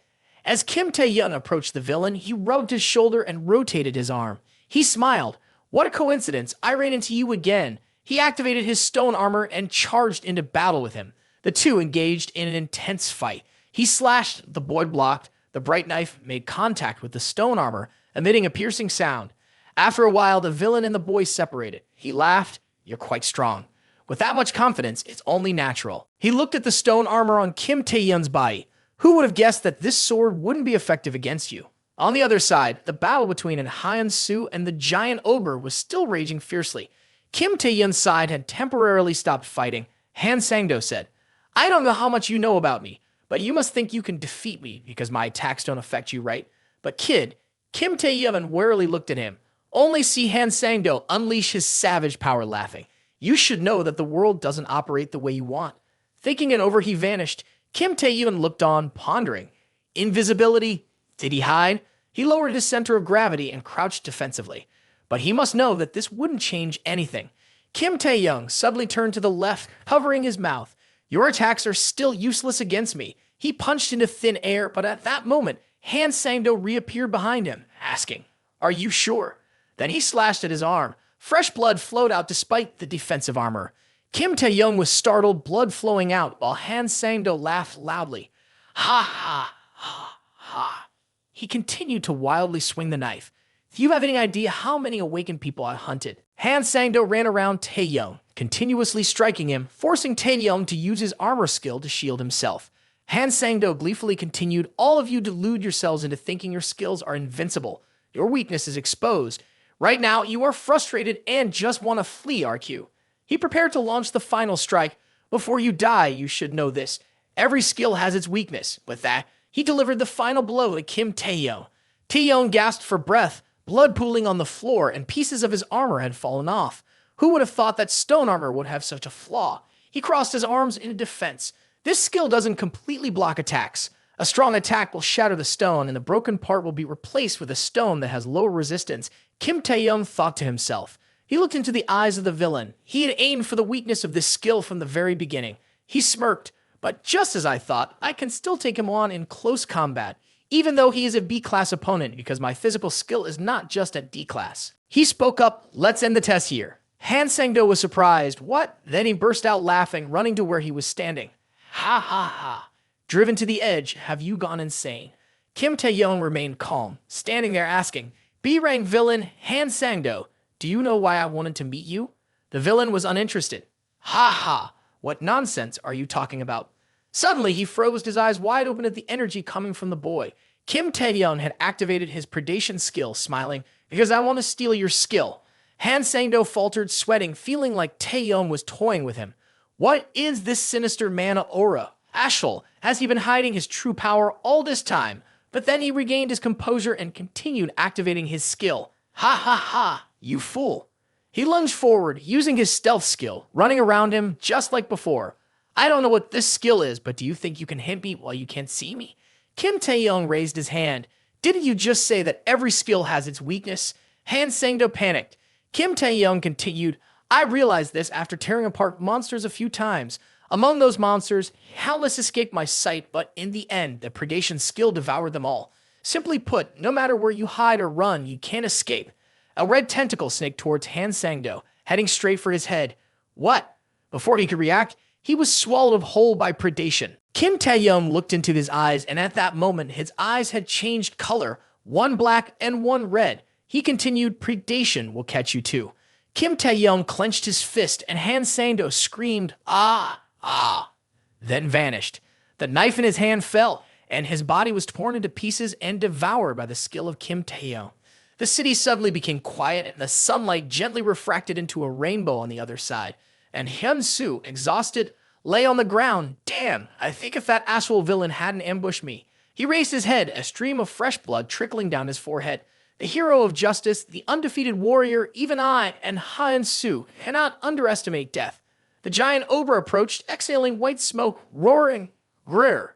As Kim Taehyun approached the villain, he rubbed his shoulder and rotated his arm. He smiled. "What a coincidence, I ran into you again." He activated his stone armor and charged into battle with him. The two engaged in an intense fight. He slashed, the boy blocked. The bright knife made contact with the stone armor, emitting a piercing sound. After a while, the villain and the boy separated. He laughed. "You're quite strong." With that much confidence, it's only natural. He looked at the stone armor on Kim Taehyun's body. Who would have guessed that this sword wouldn't be effective against you? On the other side, the battle between Han-soo and the giant ogre was still raging fiercely. Kim Taehyun's side had temporarily stopped fighting. Han Sang-do said, "I don't know how much you know about me, but you must think you can defeat me because my attacks don't affect you, right?" But kid, Kim Taehyun warily looked at him. Only see Han Sang-do unleash his savage power, laughing. "You should know that the world doesn't operate the way you want." Thinking it over, he vanished. Kim Taehyun looked on, pondering. Invisibility? Did he hide? He lowered his center of gravity and crouched defensively. But he must know that this wouldn't change anything. Kim Taehyun suddenly turned to the left, covering his mouth. "Your attacks are still useless against me." He punched into thin air, but at that moment, Han Sang-do reappeared behind him, asking, "Are you sure?" Then he slashed at his arm. Fresh blood flowed out despite the defensive armor. Kim Taehyun was startled, blood flowing out, while Han Sang-do laughed loudly. "Ha ha ha ha." He continued to wildly swing the knife. Do you have any idea how many awakened people I hunted? Han Sang-do ran around Taehyun, continuously striking him, forcing Taehyun to use his armor skill to shield himself. Han Sang-do gleefully continued, "All of you delude yourselves into thinking your skills are invincible. Your weakness is exposed. Right now, you are frustrated and just want to flee, RQ. He prepared to launch the final strike. Before you die, you should know this. Every skill has its weakness. With that, he delivered the final blow to Kim Taehyun. Taehyun gasped for breath, blood pooling on the floor, and pieces of his armor had fallen off. Who would have thought that stone armor would have such a flaw? He crossed his arms in defense. This skill doesn't completely block attacks. A strong attack will shatter the stone, and the broken part will be replaced with a stone that has lower resistance. Kim Taehyun thought to himself. He looked into the eyes of the villain. He had aimed for the weakness of this skill from the very beginning. He smirked. But just as I thought, I can still take him on in close combat, even though he is a B-class opponent, because my physical skill is not just at D-class. He spoke up, let's end the test here. Han Sang-do was surprised. What? Then he burst out laughing, running to where he was standing. Ha ha ha. Driven to the edge, have you gone insane? Kim Taehyun remained calm, standing there asking, B-rank villain Han Sang-do, do you know why I wanted to meet you? The villain was uninterested. Ha ha, what nonsense are you talking about? Suddenly, he froze, his eyes wide open at the energy coming from the boy. Kim Taehyun had activated his Predation skill, smiling, because I want to steal your skill. Han Sang-do faltered, sweating, feeling like Taehyun was toying with him. What is this sinister mana aura? Ashel, has he been hiding his true power all this time? But then he regained his composure and continued activating his skill. Ha ha ha, you fool. He lunged forward, using his stealth skill, running around him just like before. I don't know what this skill is, but do you think you can hit me while you can't see me? Kim Taehyun raised his hand. Didn't you just say that every skill has its weakness? Han Sang-do panicked. Kim Taehyun continued, I realized this after tearing apart monsters a few times. Among those monsters, countless escaped my sight, but in the end, the Predation skill devoured them all. Simply put, no matter where you hide or run, you can't escape. A red tentacle snaked towards Han Sang-do, heading straight for his head. What? Before he could react, he was swallowed whole by Predation. Kim Taehyun looked into his eyes, and at that moment, his eyes had changed color, one black and one red. He continued, Predation will catch you too. Kim Taehyun clenched his fist, and Han Sang-do screamed, ah, ah, then vanished. The knife in his hand fell, and his body was torn into pieces and devoured by the skill of Kim Taehyun. The city suddenly became quiet, and the sunlight gently refracted into a rainbow on the other side. And Hyun-soo, exhausted, lay on the ground. Damn, I think if that asshole villain hadn't ambushed me. He raised his head, a stream of fresh blood trickling down his forehead. The hero of justice, the undefeated warrior, even I and Hyun-soo cannot underestimate death. The giant ogre approached, exhaling white smoke, roaring, grrr.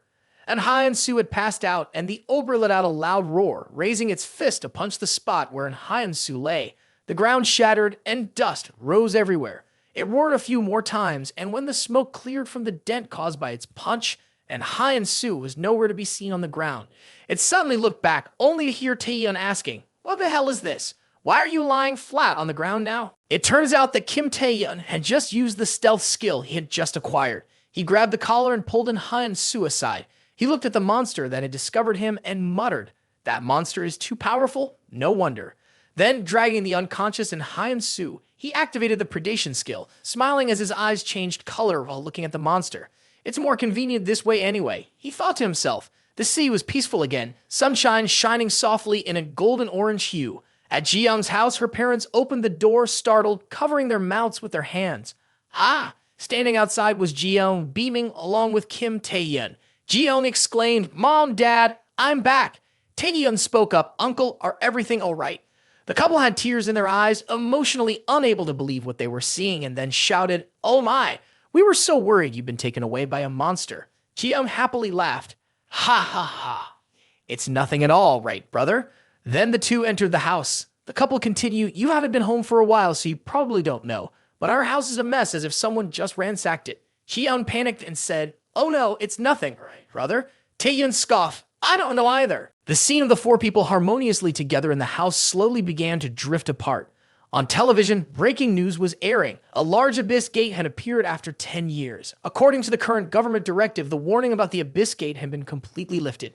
And Hyun-soo had passed out, and the ogre let out a loud roar, raising its fist to punch the spot wherein Hyun-soo lay. The ground shattered, and dust rose everywhere. It roared a few more times, and when the smoke cleared from the dent caused by its punch, and Hyun-soo was nowhere to be seen on the ground, it suddenly looked back, only to hear Taehyun asking, what the hell is this? Why are you lying flat on the ground now? It turns out that Kim Taehyun had just used the stealth skill he had just acquired. He grabbed the collar and pulled in Hyun-soo aside. He looked at the monster that had discovered him and muttered, that monster is too powerful? No wonder. Then, dragging the unconscious and Hyun-soo, he activated the Predation skill, smiling as his eyes changed color while looking at the monster. It's more convenient this way anyway, he thought to himself. The sea was peaceful again, sunshine shining softly in a golden-orange hue. At Ji-young's house, her parents opened the door, startled, covering their mouths with their hands. Ah! Standing outside was Ji-young, beaming along with Kim Taehyun. Ji-young exclaimed, Mom, Dad, I'm back. Taehyun spoke up, Uncle, are everything all right? The couple had tears in their eyes, emotionally unable to believe what they were seeing, and then shouted, Oh my, we were so worried you'd been taken away by a monster. Ji-young happily laughed. Ha ha ha. It's nothing at all, right, brother? Then the two entered the house. The couple continued, You haven't been home for a while, so you probably don't know, but our house is a mess as if someone just ransacked it. Ji-young panicked and said, Oh no, it's nothing, right, brother? Taehyun scoffed, I don't know either. The scene of the four people harmoniously together in the house slowly began to drift apart. On television, breaking news was airing. A large abyss gate had appeared after 10 years. According to the current government directive, the warning about the abyss gate had been completely lifted.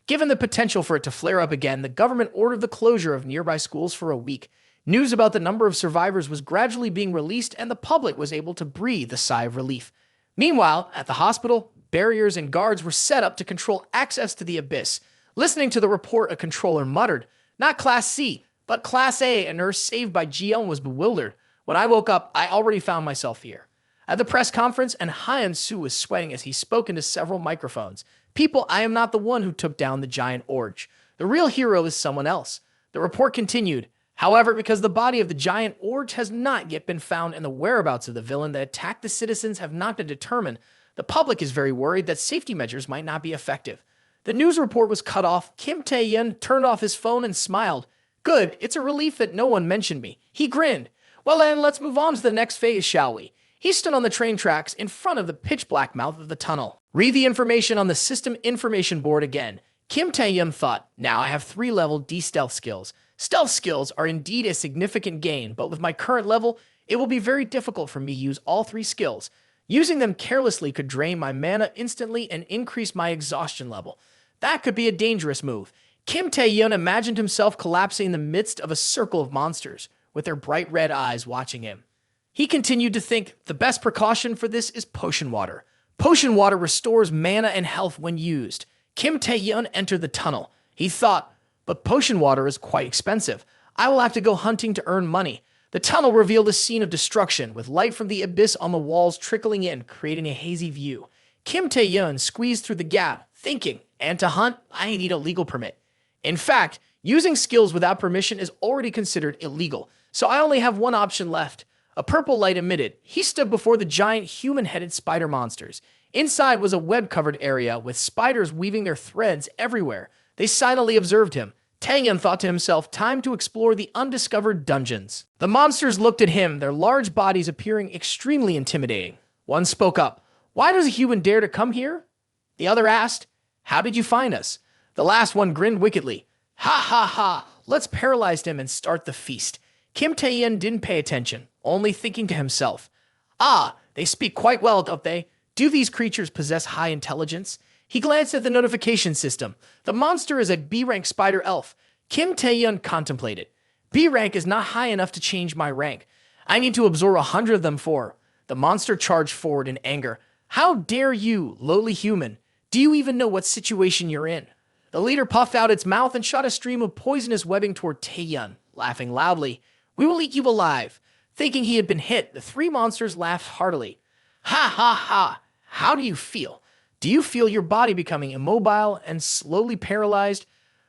Given the potential for it to flare up again, the government ordered the closure of nearby schools for a week. News about the number of survivors was gradually being released, and the public was able to breathe a sigh of relief. Meanwhile, at the hospital, barriers and guards were set up to control access to the abyss. Listening to the report, a controller muttered, Not Class C, But Class A, a nurse saved by GL, was bewildered. When I woke up, I already found myself here. At the press conference, and Hyun-soo was sweating as he spoke into several microphones. People, I am not the one who took down the giant orge. The real hero is someone else. The report continued. However, because the body of the giant orge has not yet been found and the whereabouts of the villain that attacked the citizens have not been determined, the public is very worried that safety measures might not be effective. The news report was cut off. Kim Taehyun turned off his phone and smiled. Good, it's a relief that no one mentioned me. He grinned. Well then, let's move on to the next phase, shall we? He stood on the train tracks in front of the pitch-black mouth of the tunnel. Read the information on the system information board again. Kim Taehyun thought, now I have 3-level D-stealth skills. Stealth skills are indeed a significant gain, but with my current level, it will be very difficult for me to use all 3 skills. Using them carelessly could drain my mana instantly and increase my exhaustion level. That could be a dangerous move. Kim Taehyun imagined himself collapsing in the midst of a circle of monsters, with their bright red eyes watching him. He continued to think, the best precaution for this is potion water. Potion water restores mana and health when used. Kim Taehyun entered the tunnel. He thought, but potion water is quite expensive. I will have to go hunting to earn money. The tunnel revealed a scene of destruction, with light from the abyss on the walls trickling in, creating a hazy view. Kim Taehyun squeezed through the gap, thinking, and to hunt, I need a legal permit. In fact, using skills without permission is already considered illegal, so I only have one option left. A purple light emitted. He stood before the giant human-headed spider monsters. Inside was a web-covered area with spiders weaving their threads everywhere. They silently observed him. Taehyun thought to himself, time to explore the undiscovered dungeons. The monsters looked at him, their large bodies appearing extremely intimidating. One spoke up. Why does a human dare to come here? The other asked, how did you find us? The last one grinned wickedly. Ha ha ha, let's paralyze him and start the feast. Kim Taehyun didn't pay attention, only thinking to himself. Ah, they speak quite well, don't they? Do these creatures possess high intelligence? He glanced at the notification system. The monster is a B-rank spider elf. Kim Taehyun contemplated. B-rank is not high enough to change my rank. I need to absorb 100 of them for. The monster charged forward in anger. How dare you, lowly human? Do you even know what situation you're in? The leader puffed out its mouth and shot a stream of poisonous webbing toward Taehyun, laughing loudly. We will eat you alive. Thinking he had been hit, the 3 monsters laughed heartily. Ha ha ha! How do you feel? Do you feel your body becoming immobile and slowly paralyzed?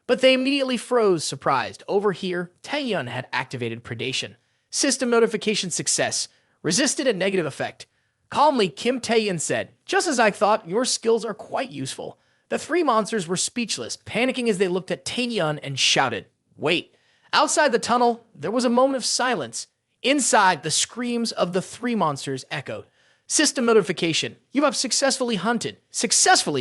But they immediately froze, surprised. Over here, Taehyun had activated Predation. System notification success. Resisted a negative effect. Calmly, Kim Taehyun said, just as I thought, your skills are quite useful. The 3 monsters were speechless, panicking as they looked at Taehyun and shouted, wait. Outside the tunnel, there was a moment of silence. Inside, the screams of the 3 monsters echoed. System notification. You have successfully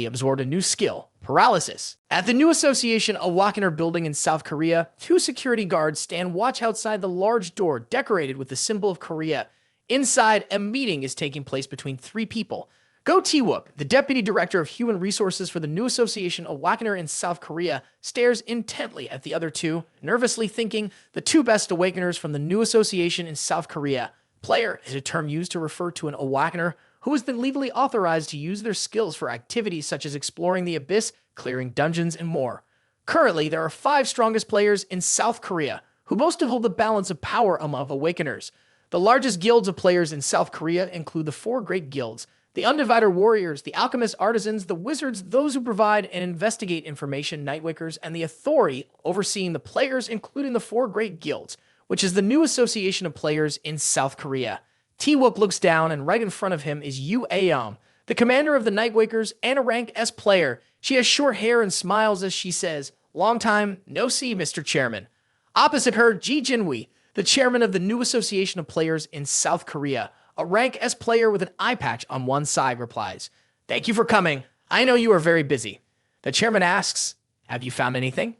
absorbed a new skill, paralysis. At the new association Awakener building in South Korea, 2 security guards stand watch outside the large door decorated with the symbol of Korea. Inside, a meeting is taking place between 3 people. Go Taewook, the deputy director of human resources for the new association Awakener in South Korea, stares intently at the other 2, nervously thinking the 2 best awakeners from the new association in South Korea. Player is a term used to refer to an awakener who has been legally authorized to use their skills for activities such as exploring the abyss, clearing dungeons, and more. Currently, there are 5 strongest players in South Korea, who most hold the balance of power among awakeners. The largest guilds of players in South Korea include the 4 great guilds, the undivided warriors, the alchemist artisans, the wizards, those who provide and investigate information, nightwakers, and the authority overseeing the players, including the 4 great guilds, which is the new association of players in South Korea. Taewook looks down, and right in front of him is Yu Aeong, the commander of the Nightwakers and a rank S player. She has short hair and smiles as she says, long time, no see, Mr. Chairman. Opposite her, Ji Jinwei, the chairman of the new association of players in South Korea. A rank S player with an eye patch on one side replies, thank you for coming. I know you are very busy. The chairman asks, have you found anything?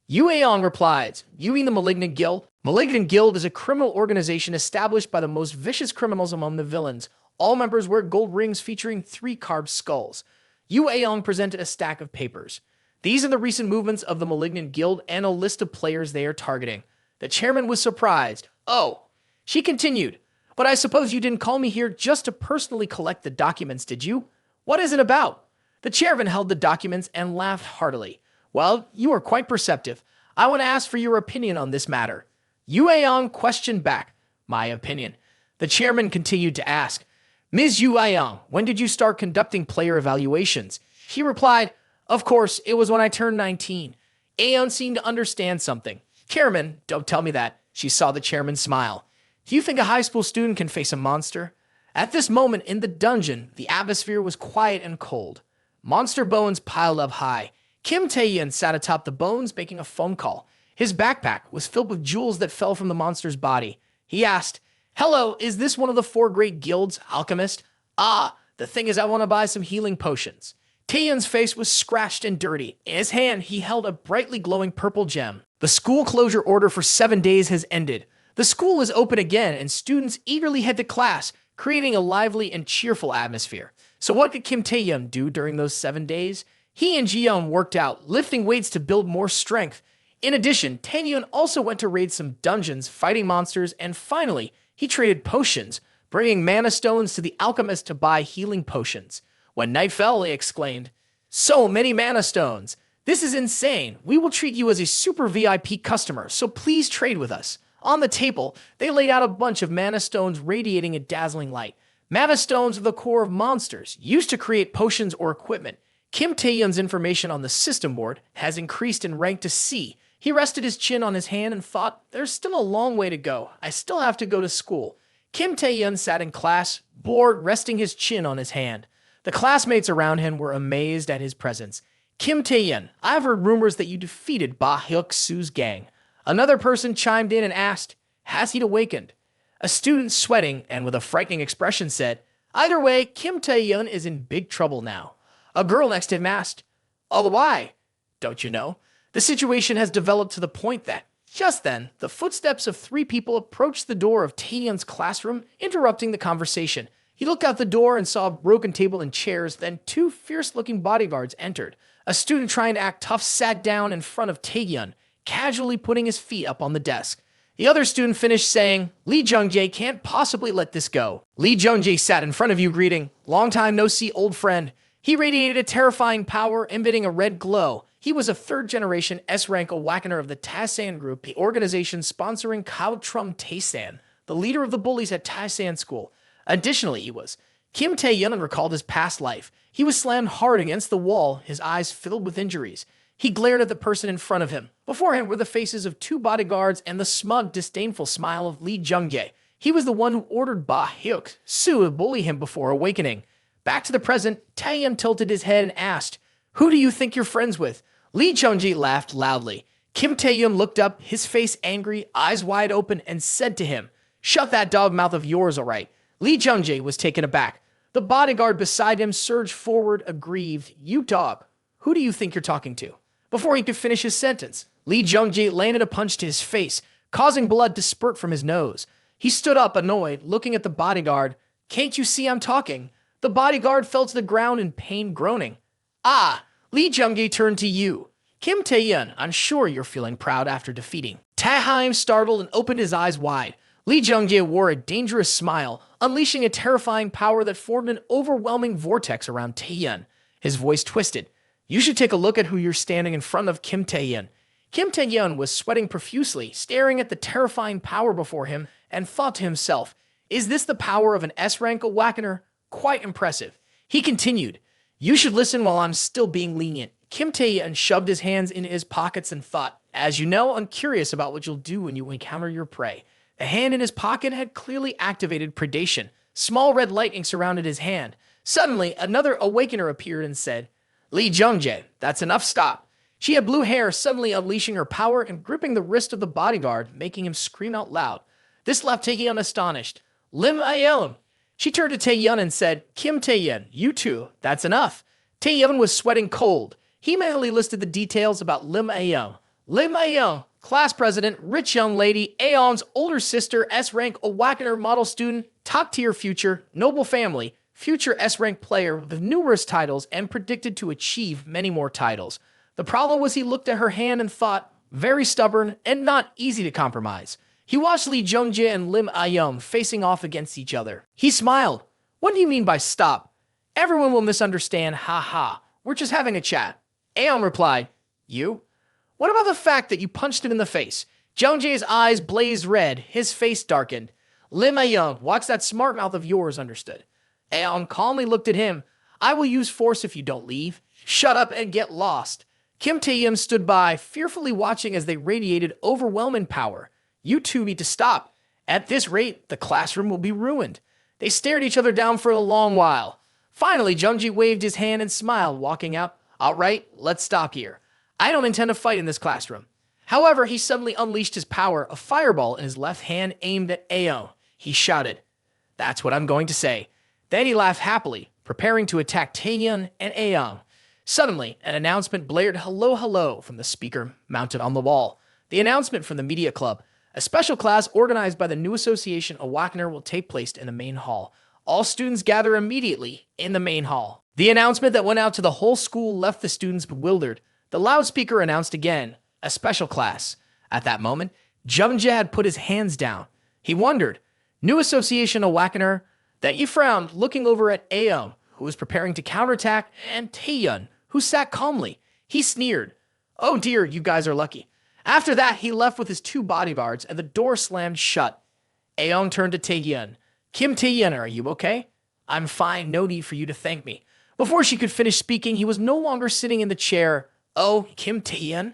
Yu Aeong replies, you mean the Malignant Guild? Malignant Guild is a criminal organization established by the most vicious criminals among the villains. All members wear gold rings featuring 3 carved skulls. Yu Aeong presented a stack of papers. These are the recent movements of the Malignant Guild and a list of players they are targeting. The chairman was surprised. Oh, she continued, but I suppose you didn't call me here just to personally collect the documents, did you? What is it about? The chairman held the documents and laughed heartily. Well, you are quite perceptive. I want to ask for your opinion on this matter. Yu Aong questioned back, my opinion. The chairman continued to ask, Ms. Yu Aong, when did you start conducting player evaluations? She replied, of course, it was when I turned 19. Aeon seemed to understand something. Chairman, don't tell me that. She saw the chairman smile. Do you think a high school student can face a monster? At this moment in the dungeon, the atmosphere was quiet and cold. Monster bones piled up high. Kim Taehyun sat atop the bones making a phone call. His backpack was filled with jewels that fell from the monster's body. He asked, hello, is this one of the 4 great guilds, alchemist? Ah, the thing is I want to buy some healing potions. Taehyun's face was scratched and dirty. In his hand, he held a brightly glowing purple gem. The school closure order for 7 days has ended. The school is open again, and students eagerly head to class, creating a lively and cheerful atmosphere. So what did Kim Taehyun do during those 7 days? He and Jiyeon worked out, lifting weights to build more strength. In addition, Taehyun also went to raid some dungeons, fighting monsters, and finally, he traded potions, bringing mana stones to the alchemist to buy healing potions. When night fell, he exclaimed, so many mana stones! This is insane! We will treat you as a super VIP customer, so please trade with us. On the table, they laid out a bunch of mana stones radiating a dazzling light. Mana stones are the core of monsters, used to create potions or equipment. Kim Taehyun's information on the system board has increased in rank to C. He rested his chin on his hand and thought, there's still a long way to go. I still have to go to school. Kim Taehyun sat in class, bored, resting his chin on his hand. The classmates around him were amazed at his presence. Kim Taehyun, I've heard rumors that you defeated Ba Hyuk-soo's gang. Another person chimed in and asked, has he awakened? A student sweating and with a frightening expression said, either way, Kim Taehyun is in big trouble now. A girl next to him asked, oh, why? Don't you know? The situation has developed to the point that, just then, the footsteps of 3 people approached the door of Taehyun's classroom, interrupting the conversation. He looked out the door and saw a broken table and chairs, then 2 fierce-looking bodyguards entered. A student trying to act tough sat down in front of Taehyun, casually putting his feet up on the desk. The other student finished saying, Lee Jungjae can't possibly let this go. Lee Jungjae sat in front of you greeting, long time no see old friend. He radiated a terrifying power, emitting a red glow. He was a 3rd-generation S-rank awakener of the Taesan group, the organization sponsoring Kao Trum Taesan, the leader of the bullies at Taesan school. Additionally, he was. Kim Taehyun recalled his past life. He was slammed hard against the wall, his eyes filled with injuries. He glared at the person in front of him. Before him were the faces of 2 bodyguards and the smug, disdainful smile of Lee Jungjae. He was the one who ordered Ba Hyuk-soo to bully him before awakening. Back to the present, Taehyun tilted his head and asked, who do you think you're friends with? Lee Jungjae laughed loudly. Kim Taehyun looked up, his face angry, eyes wide open, and said to him, shut that dog mouth of yours, all right. Lee Jungjae was taken aback. The bodyguard beside him surged forward, aggrieved. You dog, who do you think you're talking to? Before he could finish his sentence, Lee Jungjae landed a punch to his face, causing blood to spurt from his nose. He stood up, annoyed, looking at the bodyguard. Can't you see I'm talking? The bodyguard fell to the ground in pain, groaning. Ah, Lee Jungjae turned to you. Kim Taehyun, I'm sure you're feeling proud after defeating. Taehyun startled and opened his eyes wide. Lee Jungjae wore a dangerous smile, unleashing a terrifying power that formed an overwhelming vortex around Taehyun. His voice twisted. You should take a look at who you're standing in front of, Kim Taehyun. Kim Taehyun was sweating profusely, staring at the terrifying power before him, and thought to himself, is this the power of an S-rank awakener? Quite impressive. He continued, you should listen while I'm still being lenient. Kim Taehyun shoved his hands into his pockets and thought, as you know, I'm curious about what you'll do when you encounter your prey. The hand in his pocket had clearly activated Predation. Small red lightning surrounded his hand. Suddenly, another awakener appeared and said, Lee Jungjae, that's enough, stop. She had blue hair, suddenly unleashing her power and gripping the wrist of the bodyguard, making him scream out loud. This left Taehyun astonished. Lim Ayeon. She turned to Taehyun and said, Kim Taehyun, you too, that's enough. Taehyun was sweating cold. He mentally listed the details about Lim Ayeon. Lim Ayeon, class president, rich young lady, Aeon's older sister, S-rank awakener model student, top-tier future, noble family, future S-rank player with numerous titles and predicted to achieve many more titles. The problem was he looked at her hand and thought, very stubborn and not easy to compromise. He watched Lee Jungjae and Lim Ayeon facing off against each other. He smiled. What do you mean by stop? Everyone will misunderstand, ha ha. We're just having a chat. Aeon replied, you? What about the fact that you punched him in the face? Jeongjae's eyes blazed red, his face darkened. Lim Ayoung, watch that smart mouth of yours, understood. Aeon calmly looked at him. I will use force if you don't leave. Shut up and get lost. Kim Taehyun stood by, fearfully watching as they radiated overwhelming power. You two need to stop. At this rate, the classroom will be ruined. They stared each other down for a long while. Finally, Jeongjae waved his hand and smiled, walking out. All right, let's stop here. I don't intend to fight in this classroom. However, he suddenly unleashed his power, a fireball in his left hand aimed at Aeon. He shouted, That's what I'm going to say. Then he laughed happily, preparing to attack Taehyun and Aeon. Suddenly, an announcement blared hello hello from the speaker mounted on the wall. The announcement from the media club. A special class organized by the new association Awakener will take place in the main hall. All students gather immediately in the main hall. The announcement that went out to the whole school left the students bewildered. The loudspeaker announced again, a special class. At that moment, Jeongjae had put his hands down. He wondered, new association Awakener, that he frowned, looking over at Aeon, who was preparing to counterattack, and Taehyun, who sat calmly. He sneered. Oh dear, you guys are lucky. After that, he left with his two bodyguards, and the door slammed shut. Aeon turned to Taehyun. Kim Taehyun, are you okay? I'm fine, no need for you to thank me. Before she could finish speaking, he was no longer sitting in the chair. Oh, Kim Taehyun?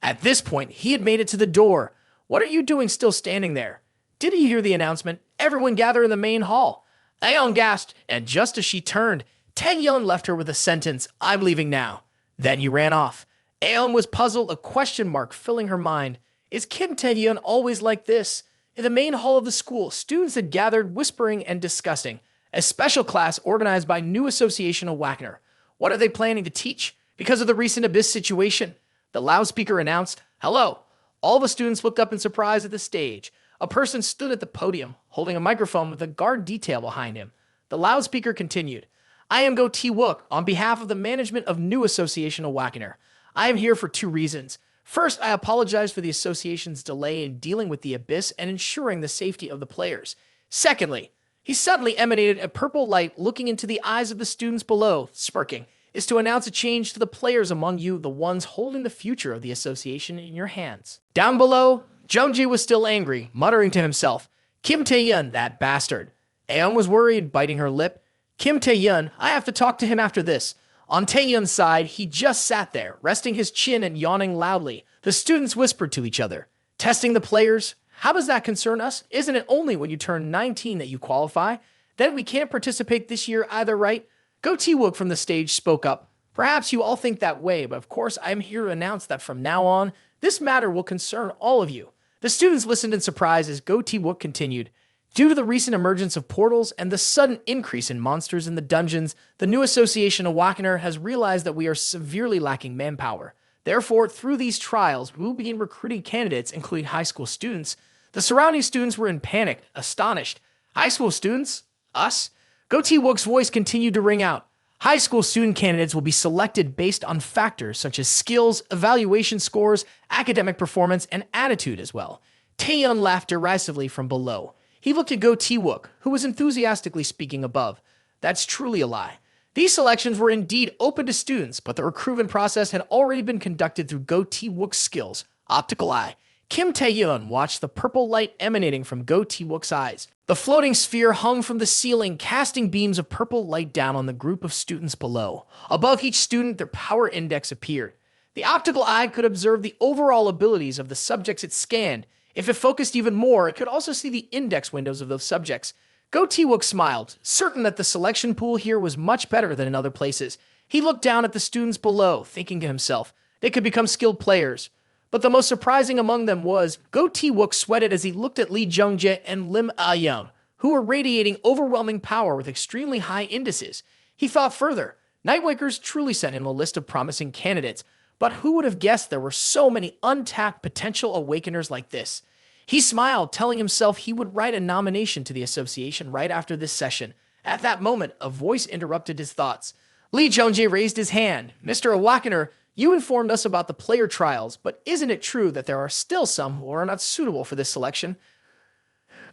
At this point, he had made it to the door. What are you doing still standing there? Did he hear the announcement? Everyone gather in the main hall. Aeon gasped, and just as she turned, Taehyun left her with a sentence, I'm leaving now. Then he ran off. Aeon was puzzled, a question mark filling her mind. Is Kim Taehyun always like this? In the main hall of the school, students had gathered, whispering and discussing. A special class organized by new association Awakener. What are they planning to teach? Because of the recent Abyss situation, the loudspeaker announced, Hello. All the students looked up in surprise at the stage. A person stood at the podium, holding a microphone with a guard detail behind him. The loudspeaker continued, I am Go T-Wook on behalf of the management of new association Awakener. I am here for two reasons. First, I apologize for the association's delay in dealing with the Abyss and ensuring the safety of the players. Secondly, he suddenly emanated a purple light looking into the eyes of the students below, smirking, is to announce a change to the players among you, the ones holding the future of the association in your hands. Down below, Jeongjae was still angry, muttering to himself, Kim Taehyun, that bastard. Aeon was worried, biting her lip. Kim Taehyun, I have to talk to him after this. On Taehyun's side, he just sat there, resting his chin and yawning loudly. The students whispered to each other. Testing the players? How does that concern us? Isn't it only when you turn 19 that you qualify? Then we can't participate this year either, right? Go T-Wook from the stage spoke up. Perhaps you all think that way, but of course I am here to announce that from now on, this matter will concern all of you. The students listened in surprise as Go T-Wook continued. Due to the recent emergence of portals and the sudden increase in monsters in the dungeons, the new association Awakener has realized that we are severely lacking manpower. Therefore, through these trials, we will begin recruiting candidates, including high school students. The surrounding students were in panic, astonished. High school students? Us? Go T-Wook's voice continued to ring out. High school student candidates will be selected based on factors such as skills, evaluation scores, academic performance, and attitude as well. Taehyun laughed derisively from below. He looked at Go T-Wook, who was enthusiastically speaking above. That's truly a lie. These selections were indeed open to students, but the recruitment process had already been conducted through Go T-Wook's skills. Optical eye. Kim Taehyun watched the purple light emanating from Go T-Wook's eyes. The floating sphere hung from the ceiling, casting beams of purple light down on the group of students below. Above each student, their power index appeared. The optical eye could observe the overall abilities of the subjects it scanned. If it focused even more, it could also see the index windows of those subjects. Go T-Wook smiled, certain that the selection pool here was much better than in other places. He looked down at the students below, thinking to himself, they could become skilled players. But the most surprising among them was, Go T-Wook sweated as he looked at Lee Jeongjae and Lim Ah-young, who were radiating overwhelming power with extremely high indices. He thought further. Nightwakers truly sent him a list of promising candidates, but who would have guessed there were so many untapped potential awakeners like this? He smiled, telling himself he would write a nomination to the association right after this session. At that moment, a voice interrupted his thoughts. Lee Jeongjae raised his hand. Mr. Awakener, you informed us about the player trials, but isn't it true that there are still some who are not suitable for this selection?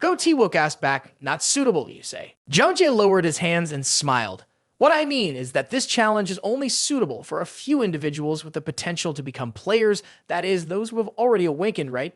Go T-Wook asked back, not suitable, you say. Jeongjae lowered his hands and smiled. What I mean is that this challenge is only suitable for a few individuals with the potential to become players, that is, those who have already awakened, right?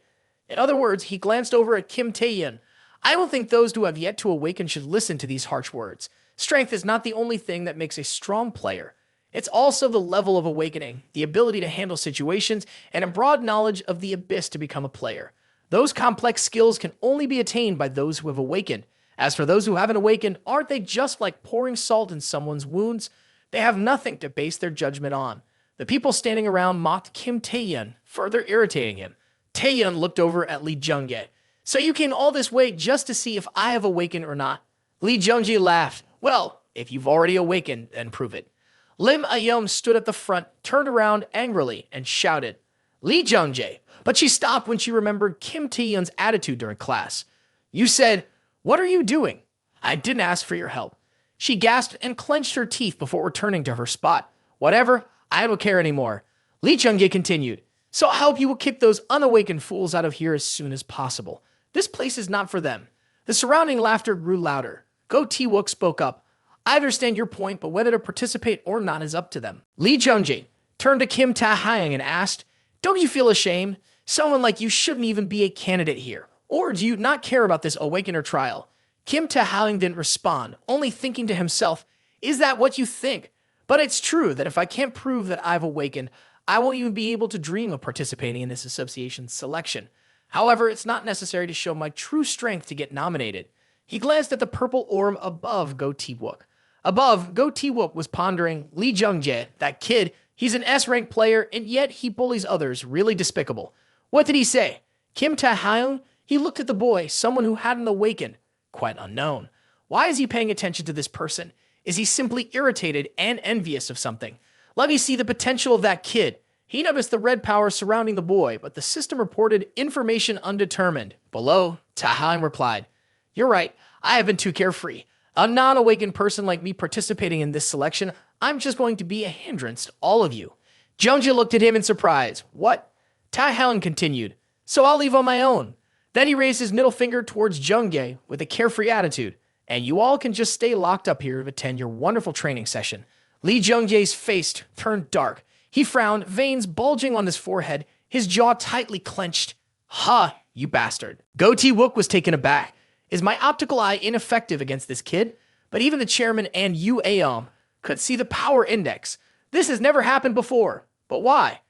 In other words, he glanced over at Kim Taehyun. I don't think those who have yet to awaken should listen to these harsh words. Strength is not the only thing that makes a strong player. It's also the level of awakening, the ability to handle situations, and a broad knowledge of the abyss to become a player. Those complex skills can only be attained by those who have awakened. As for those who haven't awakened, aren't they just like pouring salt in someone's wounds? They have nothing to base their judgment on. The people standing around mocked Kim Taehyun, further irritating him. Taehyun looked over at Lee Jung-jae. So you came all this way just to see if I have awakened or not? Lee Jung-jae laughed. Well, if you've already awakened, then prove it. Lim Ayom stood at the front, turned around angrily, and shouted, Lee Jung-jae. But she stopped when she remembered Kim Taehyun's attitude during class. You said, what are you doing? I didn't ask for your help. She gasped and clenched her teeth before returning to her spot. Whatever, I don't care anymore. Lee Jung-jae continued. So I hope you will kick those unawakened fools out of here as soon as possible. This place is not for them. The surrounding laughter grew louder. Go Taewook spoke up. I understand your point, but whether to participate or not is up to them. Lee Jung-jae turned to Kim Taehyun and asked, don't you feel ashamed? Someone like you shouldn't even be a candidate here. Or do you not care about this awakener trial? Kim Taehyun didn't respond, only thinking to himself, is that what you think? But it's true that if I can't prove that I've awakened, I won't even be able to dream of participating in this association's selection. However, it's not necessary to show my true strength to get nominated. He glanced at the purple orb above Go Taewook. Above, Go Taewook was pondering, Lee Jung-jae, that kid, he's an S-rank player, and yet he bullies others, really despicable. What did he say? Kim Taehyun? He looked at the boy, someone who hadn't awakened. Quite unknown. Why is he paying attention to this person? Is he simply irritated and envious of something? Let me see the potential of that kid. He noticed the red power surrounding the boy, but the system reported information undetermined. Below, Taehyun replied, you're right, I have been too carefree. A non-awakened person like me participating in this selection, I'm just going to be a hindrance to all of you. Jung-jae looked at him in surprise. What? Taehyun continued, so I'll leave on my own. Then he raised his middle finger towards Jung-jae with a carefree attitude. And you all can just stay locked up here to attend your wonderful training session. Lee Jung-jae's face turned dark. He frowned, veins bulging on his forehead, his jaw tightly clenched. Ha, you bastard. Go Taewook was taken aback. Is my optical eye ineffective against this kid? But even the chairman and Yu Aom could see the power index. This has never happened before. But why?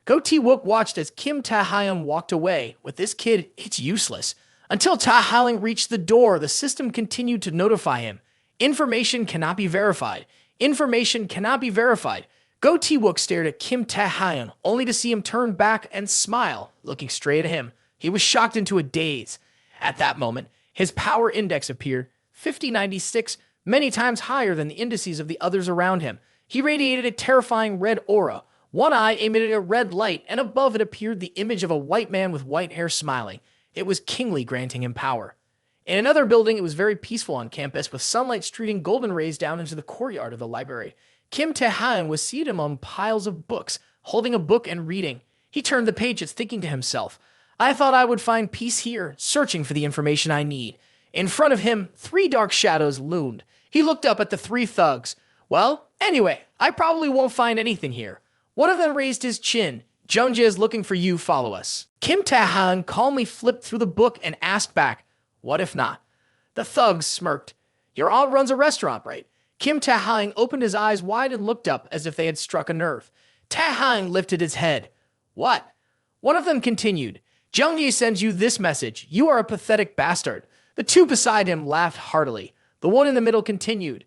Go Taewook watched as Kim Taehyun walked away. With this kid, it's useless. Until Taehyun reached the door, the system continued to notify him. Information cannot be verified. Information cannot be verified. Go Taewook stared at Kim Taehyun, only to see him turn back and smile, looking straight at him. He was shocked into a daze. At that moment, his power index appeared, 5096, many times higher than the indices of the others around him. He radiated a terrifying red aura. One eye emitted a red light, and above it appeared the image of a white man with white hair smiling. It was kingly, granting him power. In another building, it was very peaceful on campus, with sunlight streaming golden rays down into the courtyard of the library. Kim Taehyun was seated among piles of books, holding a book and reading. He turned the pages, thinking to himself, I thought I would find peace here, searching for the information I need. In front of him, 3 dark shadows loomed. He looked up at the 3 thugs. Well, anyway, I probably won't find anything here. One of them raised his chin. Jung-jae is looking for you, follow us. Kim Taehyun calmly flipped through the book and asked back, what if not? The thugs smirked. Your aunt runs a restaurant, right? Kim Taehyun opened his eyes wide and looked up as if they had struck a nerve. Taehyun lifted his head. What? One of them continued. Jung-jae sends you this message. You are a pathetic bastard. The 2 beside him laughed heartily. The one in the middle continued.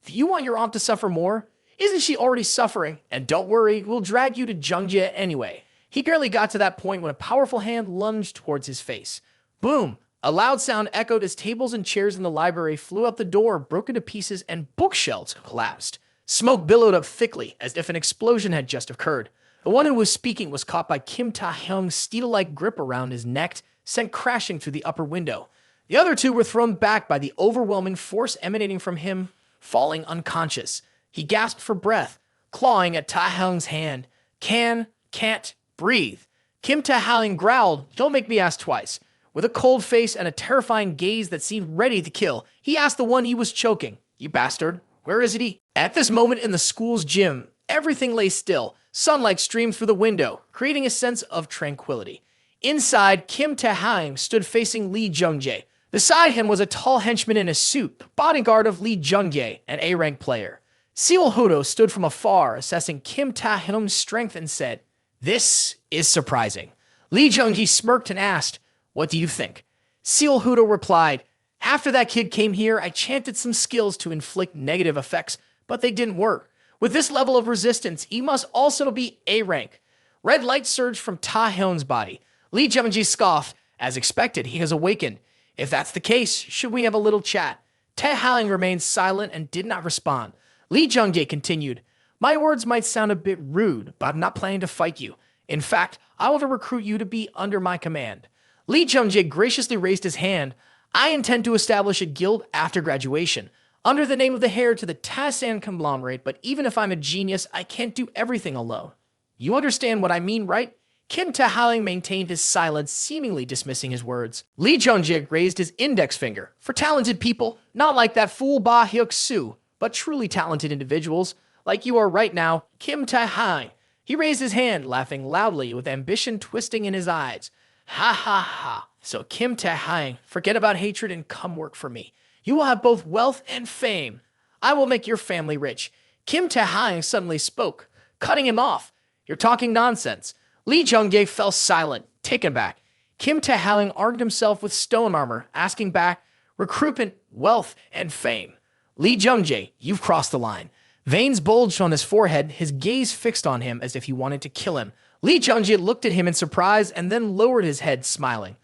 Do you want your aunt to suffer more? Isn't she already suffering? And don't worry, we'll drag you to Jung-jae anyway. He barely got to that point when a powerful hand lunged towards his face. Boom! A loud sound echoed as tables and chairs in the library flew out the door, broke into pieces, and bookshelves collapsed. Smoke billowed up thickly, as if an explosion had just occurred. The one who was speaking was caught by Kim Taehyun's steel-like grip around his neck, sent crashing through the upper window. The other 2 were thrown back by the overwhelming force emanating from him, falling unconscious. He gasped for breath, clawing at Taehyun's hand. Can't breathe. Kim Taehyun growled, don't make me ask twice. With a cold face and a terrifying gaze that seemed ready to kill, he asked the one he was choking, you bastard, where is he? At this moment in the school's gym, everything lay still. Sunlight streamed through the window, creating a sense of tranquility. Inside, Kim Tae-hyung stood facing Lee Jung-jae. Beside him was a tall henchman in a suit, the bodyguard of Lee Jung-jae, an A-rank player. Seo Hudo stood from afar, assessing Kim Tae-hyung's strength and said, "This is surprising." Lee Jung-jae smirked and asked, "What do you think?" Seo Hudo replied, "After that kid came here, I chanted some skills to inflict negative effects, but they didn't work. With this level of resistance, he must also be A-rank." Red light surged from Taehyun's body. Lee Jung-jae scoffed. "As expected, he has awakened. If that's the case, should we have a little chat?" Taehyun remained silent and did not respond. Lee Jung-jae continued, "My words might sound a bit rude, but I'm not planning to fight you. In fact, I want to recruit you to be under my command." Lee Jung-jae graciously raised his hand. "I intend to establish a guild after graduation, under the name of the heir to the Taesan conglomerate, but even if I'm a genius, I can't do everything alone. You understand what I mean, right?" Kim Tae-hyung maintained his silence, seemingly dismissing his words. Lee Jung-jae raised his index finger. "For talented people, not like that fool Ba Hyuk-soo, but truly talented individuals, like you are right now, Kim Tae-hyung." He raised his hand, laughing loudly, with ambition twisting in his eyes. "Ha ha ha. So Kim Tae-hyung, forget about hatred and come work for me. You will have both wealth and fame. I will make your family rich." Kim Tae-hyung suddenly spoke, cutting him off. "You're talking nonsense." Lee Jung-jae fell silent, taken back. Kim Tae-hyung armed himself with stone armor, asking back, "Recruitment, wealth, and fame." "Lee Jung-jae, you've crossed the line." Veins bulged on his forehead, his gaze fixed on him as if he wanted to kill him. Lee Jung-jae looked at him in surprise and then lowered his head, smiling.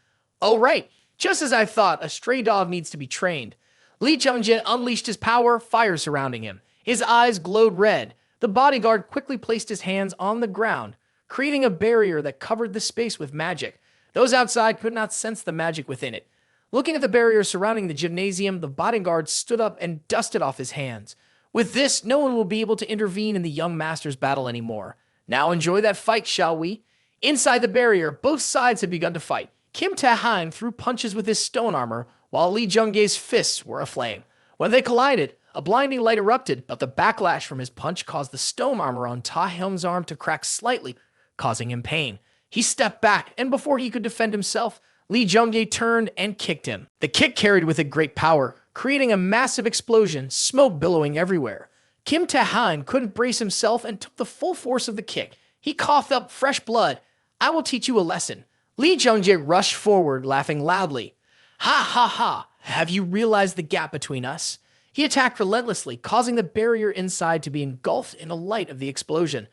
"Oh right, just as I thought, a stray dog needs to be trained." Lee Jung-jae unleashed his power, fire surrounding him. His eyes glowed red. The bodyguard quickly placed his hands on the ground, creating a barrier that covered the space with magic. Those outside could not sense the magic within it. Looking at the barrier surrounding the gymnasium, the bodyguard stood up and dusted off his hands. "With this, no one will be able to intervene in the young master's battle anymore. Now enjoy that fight, shall we?" Inside the barrier, both sides had begun to fight. Kim Tae-hyung threw punches with his stone armor, while Lee Jung-jae's fists were aflame. When they collided, a blinding light erupted, but the backlash from his punch caused the stone armor on Taehyun's arm to crack slightly, causing him pain. He stepped back, and before he could defend himself, Lee Jung-jae turned and kicked him. The kick carried with it great power, creating a massive explosion, smoke billowing everywhere. Kim Tae-hyung couldn't brace himself and took the full force of the kick. He coughed up fresh blood. "I will teach you a lesson." Lee Jung-jae rushed forward, laughing loudly. "Ha ha ha! Have you realized the gap between us?" He attacked relentlessly, causing the barrier inside to be engulfed in the light of the explosion.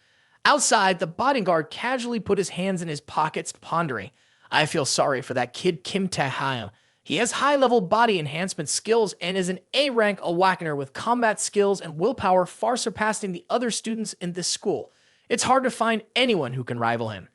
Outside, the bodyguard casually put his hands in his pockets, pondering. "I feel sorry for that kid Kim Tae-hyung. He has high-level body enhancement skills and is an A-rank awakener with combat skills and willpower far surpassing the other students in this school. It's hard to find anyone who can rival him."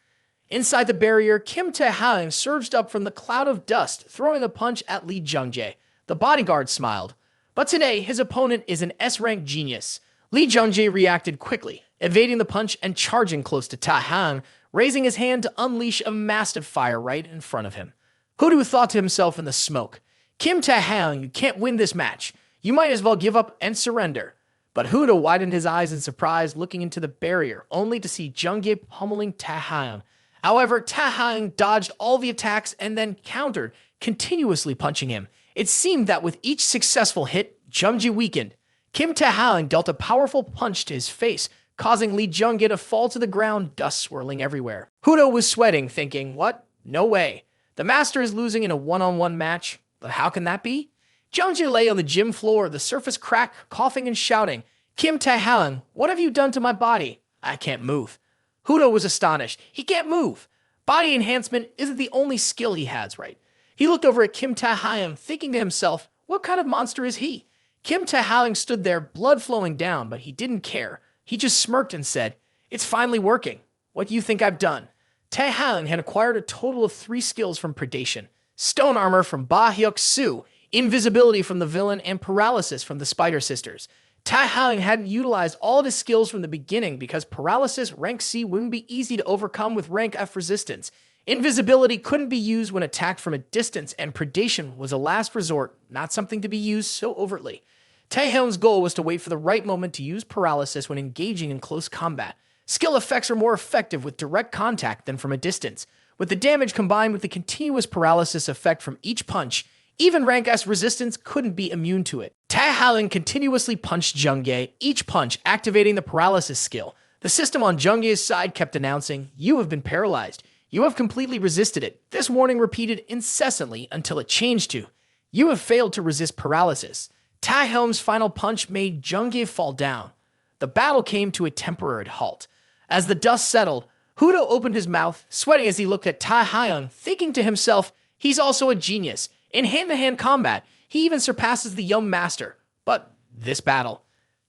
Inside the barrier, Kim Tae-hyung surged up from the cloud of dust, throwing a punch at Lee Jung-jae. The bodyguard smiled. But today, his opponent is an S-rank genius. Lee Jung-jae reacted quickly, evading the punch and charging close to Taehyun, raising his hand to unleash a massive fire right in front of him. Hudo thought to himself in the smoke, "Kim Tae-hyung, you can't win this match. You might as well give up and surrender." But Hudo widened his eyes in surprise, looking into the barrier, only to see Jung-jae pummeling Taehyun. However, Taehyun dodged all the attacks and then countered, continuously punching him. It seemed that with each successful hit, Jung-jae weakened. Kim Tae-hyung dealt a powerful punch to his face, causing Lee Jung-jae to fall to the ground, dust swirling everywhere. Hudo was sweating, thinking, "What? No way. The master is losing in a one-on-one match. But how can that be?" Jung-jae lay on the gym floor, the surface cracked, coughing and shouting, "Kim Tae-hyung, what have you done to my body? I can't move." Hudo was astonished. He can't move. Body enhancement isn't the only skill he has, right? He looked over at Kim Tae-hyung, thinking to himself, what kind of monster is he? Kim Tae-hyung stood there, blood flowing down, but he didn't care. He just smirked and said, "It's finally working. What do you think I've done?" Taehyun had acquired a total of 3 skills from Predation: stone armor from Ba Hyuk-soo, invisibility from the villain, and paralysis from the Spider Sisters. Taehyun hadn't utilized all of his skills from the beginning because paralysis rank C wouldn't be easy to overcome with rank F resistance. Invisibility couldn't be used when attacked from a distance, and Predation was a last resort, not something to be used so overtly. Taehyun's goal was to wait for the right moment to use paralysis when engaging in close combat. Skill effects are more effective with direct contact than from a distance. With the damage combined with the continuous paralysis effect from each punch, even rank S resistance couldn't be immune to it. Taehyun continuously punched Jungjae, each punch activating the paralysis skill. The system on Jungjae's side kept announcing, "You have been paralyzed. You have completely resisted it." This warning repeated incessantly until it changed to, "You have failed to resist paralysis." Taehyun's final punch made Jungjae fall down. The battle came to a temporary halt. As the dust settled, Hudo opened his mouth, sweating as he looked at Taehyun, thinking to himself, he's also a genius. In hand-to-hand combat, he even surpasses the young master. But this battle.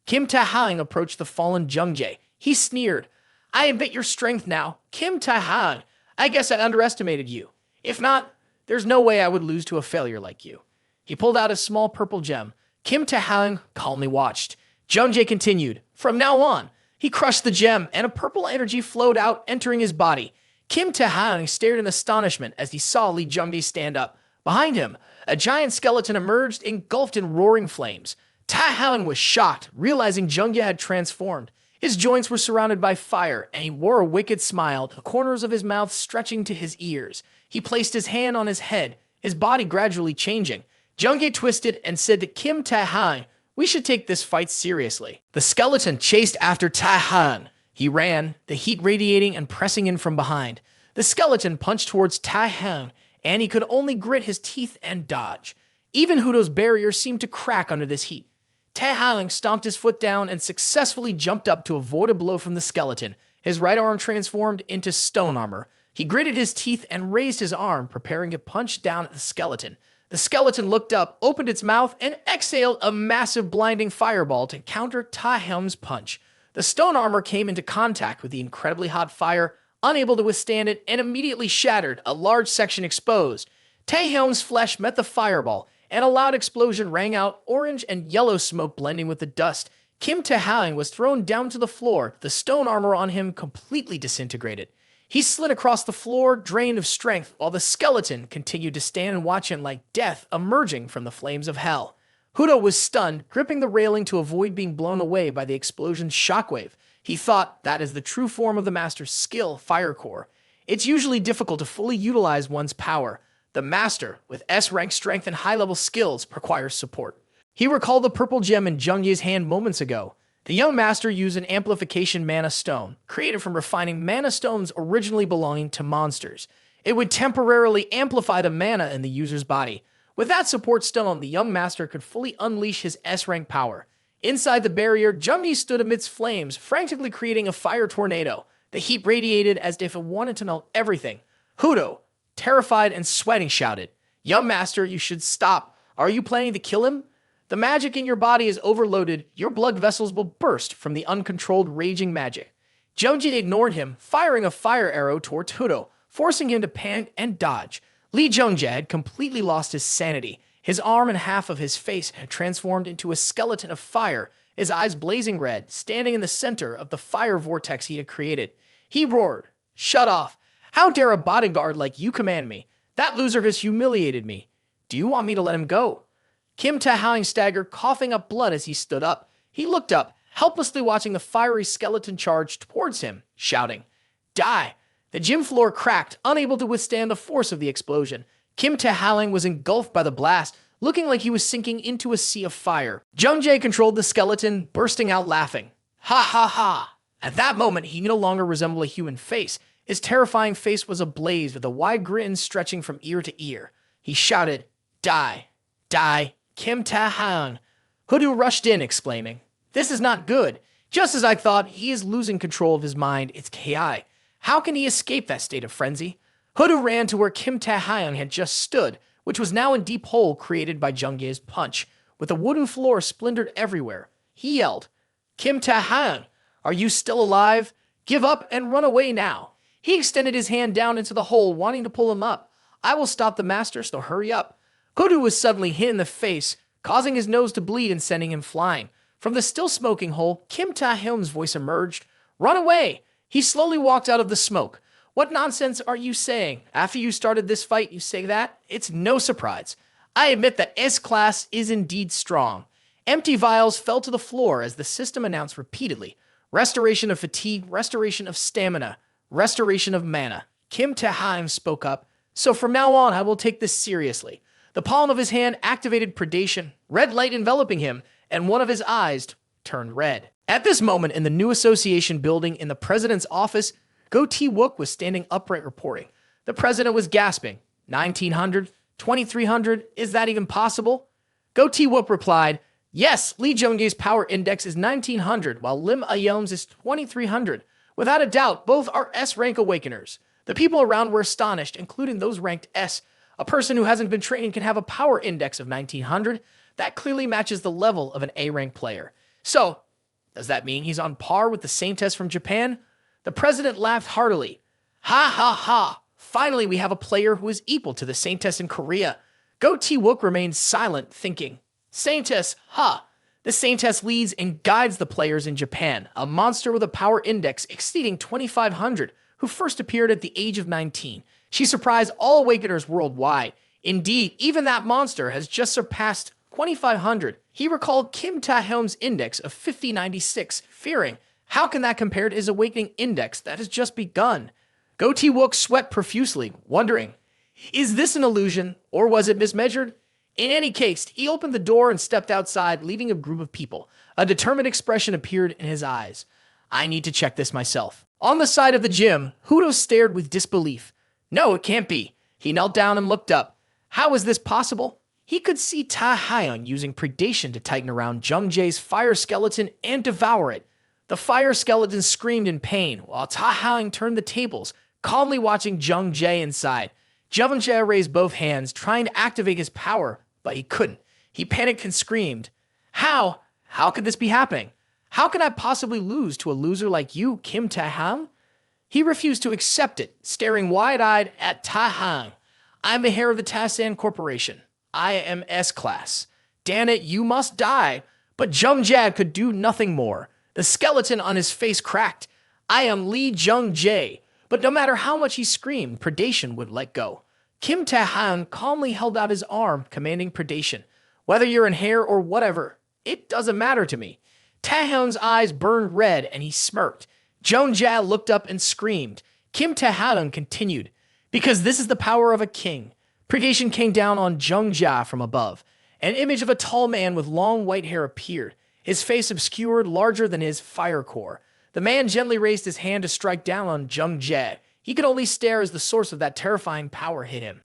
Kim Taehyun approached the fallen Jungjae. He sneered, "I admit your strength now. Kim Taehyun, I guess I underestimated you. If not, there's no way I would lose to a failure like you." He pulled out a small purple gem. Kim Taehyun calmly watched. Jungjae continued, "From now on." He crushed the gem, and a purple energy flowed out, entering his body. Kim Taehyun stared in astonishment as he saw Lee Jungjae stand up. Behind him, a giant skeleton emerged, engulfed in roaring flames. Taehyun was shocked, realizing Jungjae had transformed. His joints were surrounded by fire, and he wore a wicked smile, the corners of his mouth stretching to his ears. He placed his hand on his head, his body gradually changing. Jungjae twisted and said to Kim Taehyun, "We should take this fight seriously." The skeleton chased after Taehyun. He ran, the heat radiating and pressing in from behind. The skeleton punched towards Taehyun, and he could only grit his teeth and dodge. Even Hudo's barrier seemed to crack under this heat. Taehyun stomped his foot down and successfully jumped up to avoid a blow from the skeleton. His right arm transformed into stone armor. He gritted his teeth and raised his arm, preparing to punch down at the skeleton. The skeleton looked up, opened its mouth, and exhaled a massive blinding fireball to counter Taehyun's punch. The stone armor came into contact with the incredibly hot fire, unable to withstand it, and immediately shattered, a large section exposed. Taehyun's flesh met the fireball, and a loud explosion rang out, orange and yellow smoke blending with the dust. Kim Taehyun was thrown down to the floor, the stone armor on him completely disintegrated. He slid across the floor, drained of strength, while the skeleton continued to stand and watch him like death emerging from the flames of hell. Hudo was stunned, gripping the railing to avoid being blown away by the explosion's shockwave. He thought that is the true form of the master's skill, Fire Core. It's usually difficult to fully utilize one's power. The master, with S-rank strength and high-level skills, requires support. He recalled the purple gem in Jungjae's hand moments ago. The young master used an amplification mana stone, created from refining mana stones originally belonging to monsters. It would temporarily amplify the mana in the user's body. With that support stone, the young master could fully unleash his S-rank power. Inside the barrier, Jungjae stood amidst flames, frantically creating a fire tornado. The heat radiated as if it wanted to melt everything. Hudo, terrified and sweating, shouted, "Young master, you should stop. Are you planning to kill him? The magic in your body is overloaded. Your blood vessels will burst from the uncontrolled raging magic." Jungjae ignored him, firing a fire arrow towards Hudo, forcing him to panic and dodge. Lee Jungjae had completely lost his sanity. His arm and half of his face had transformed into a skeleton of fire, his eyes blazing red, standing in the center of the fire vortex he had created. He roared, "Shut off! How dare a bodyguard like you command me? That loser has humiliated me. Do you want me to let him go?" Kim Taehyun staggered, coughing up blood as he stood up. He looked up, helplessly watching the fiery skeleton charge towards him, shouting, "Die!" The gym floor cracked, unable to withstand the force of the explosion. Kim Taehyun was engulfed by the blast, looking like he was sinking into a sea of fire. Jungjae controlled the skeleton, bursting out laughing. Ha ha ha! At that moment, he no longer resembled a human face. His terrifying face was ablaze with a wide grin stretching from ear to ear. He shouted, "Die! Die! Kim Taehyun!" Hudo rushed in, exclaiming, "This is not good. Just as I thought, he is losing control of his mind. It's KI. How can he escape that state of frenzy?" Hudo ran to where Kim Taehyun had just stood, which was now a deep hole created by Jungjae's punch, with the wooden floor splintered everywhere. He yelled, "Kim Taehyun, are you still alive? Give up and run away now." He extended his hand down into the hole, wanting to pull him up. "I will stop the master, so hurry up." Hudo was suddenly hit in the face, causing his nose to bleed and sending him flying. From the still smoking hole, Kim Taehyun's voice emerged. "Run away!" He slowly walked out of the smoke. "What nonsense are you saying? After you started this fight, you say that? It's no surprise. I admit that S-class is indeed strong. Empty vials fell to the floor as the system announced repeatedly, restoration of fatigue, restoration of stamina, restoration of mana. Kim Taehyun spoke up, so from now on I will take this seriously. The palm of his hand activated Predation, red light enveloping him, and one of his eyes turned red. At this moment in the new association building in the president's office, Go Tae-wook was standing upright reporting. The president was gasping. 1900? 2300? Is that even possible? Go Tae-wook replied, yes, Lee Jung-jae's power index is 1900, while Lim Ayom's is 2300. Without a doubt, both are S-rank awakeners. The people around were astonished, including those ranked S. A person who hasn't been trained can have a power index of 1900. That clearly matches the level of an A-rank player. So, does that mean he's on par with the same test from Japan? The president laughed heartily. Ha ha ha! Finally, we have a player who is equal to the same test in Korea. Go Tae-wook remained silent, thinking. Saintess, ha! The Saintess leads and guides the players in Japan, a monster with a power index exceeding 2500, who first appeared at the age of 19. She surprised all awakeners worldwide. Indeed, even that monster has just surpassed 2500. He recalled Kim Taehyun's index of 5096, fearing, how can that compare to his awakening index that has just begun? Go Tae-wook sweat profusely, wondering, is this an illusion, or was it mismeasured? In any case, he opened the door and stepped outside, leaving a group of people. A determined expression appeared in his eyes. I need to check this myself. On the side of the gym, Hudo stared with disbelief. No, it can't be. He knelt down and looked up. How is this possible? He could see Taehyun using Predation to tighten around Jung-jae's fire skeleton and devour it. The fire skeleton screamed in pain, while Taehyun turned the tables, calmly watching Jung-jae inside. Jung-jae raised both hands, trying to activate his power, but he couldn't. He panicked and screamed, How? How could this be happening? How can I possibly lose to a loser like you, Kim Taehyun? He refused to accept it, staring wide-eyed at Taehyun. I'm the heir of the Taesan Corporation. I am S-class. Damn it, you must die. But Jung-jae could do nothing more. The skeleton on his face cracked. I am Lee Jung-jae. But no matter how much he screamed, Predation would let go. Kim Taehyun calmly held out his arm, commanding Predation. Whether you're in hair or whatever, it doesn't matter to me. Taehyun's eyes burned red and he smirked. Jung-jae looked up and screamed. Kim Taehyun continued, because this is the power of a king. Predation came down on Jung-jae from above. An image of a tall man with long white hair appeared, his face obscured, larger than his fire core. The man gently raised his hand to strike down on Jung-jae. He could only stare as the source of that terrifying power hit him.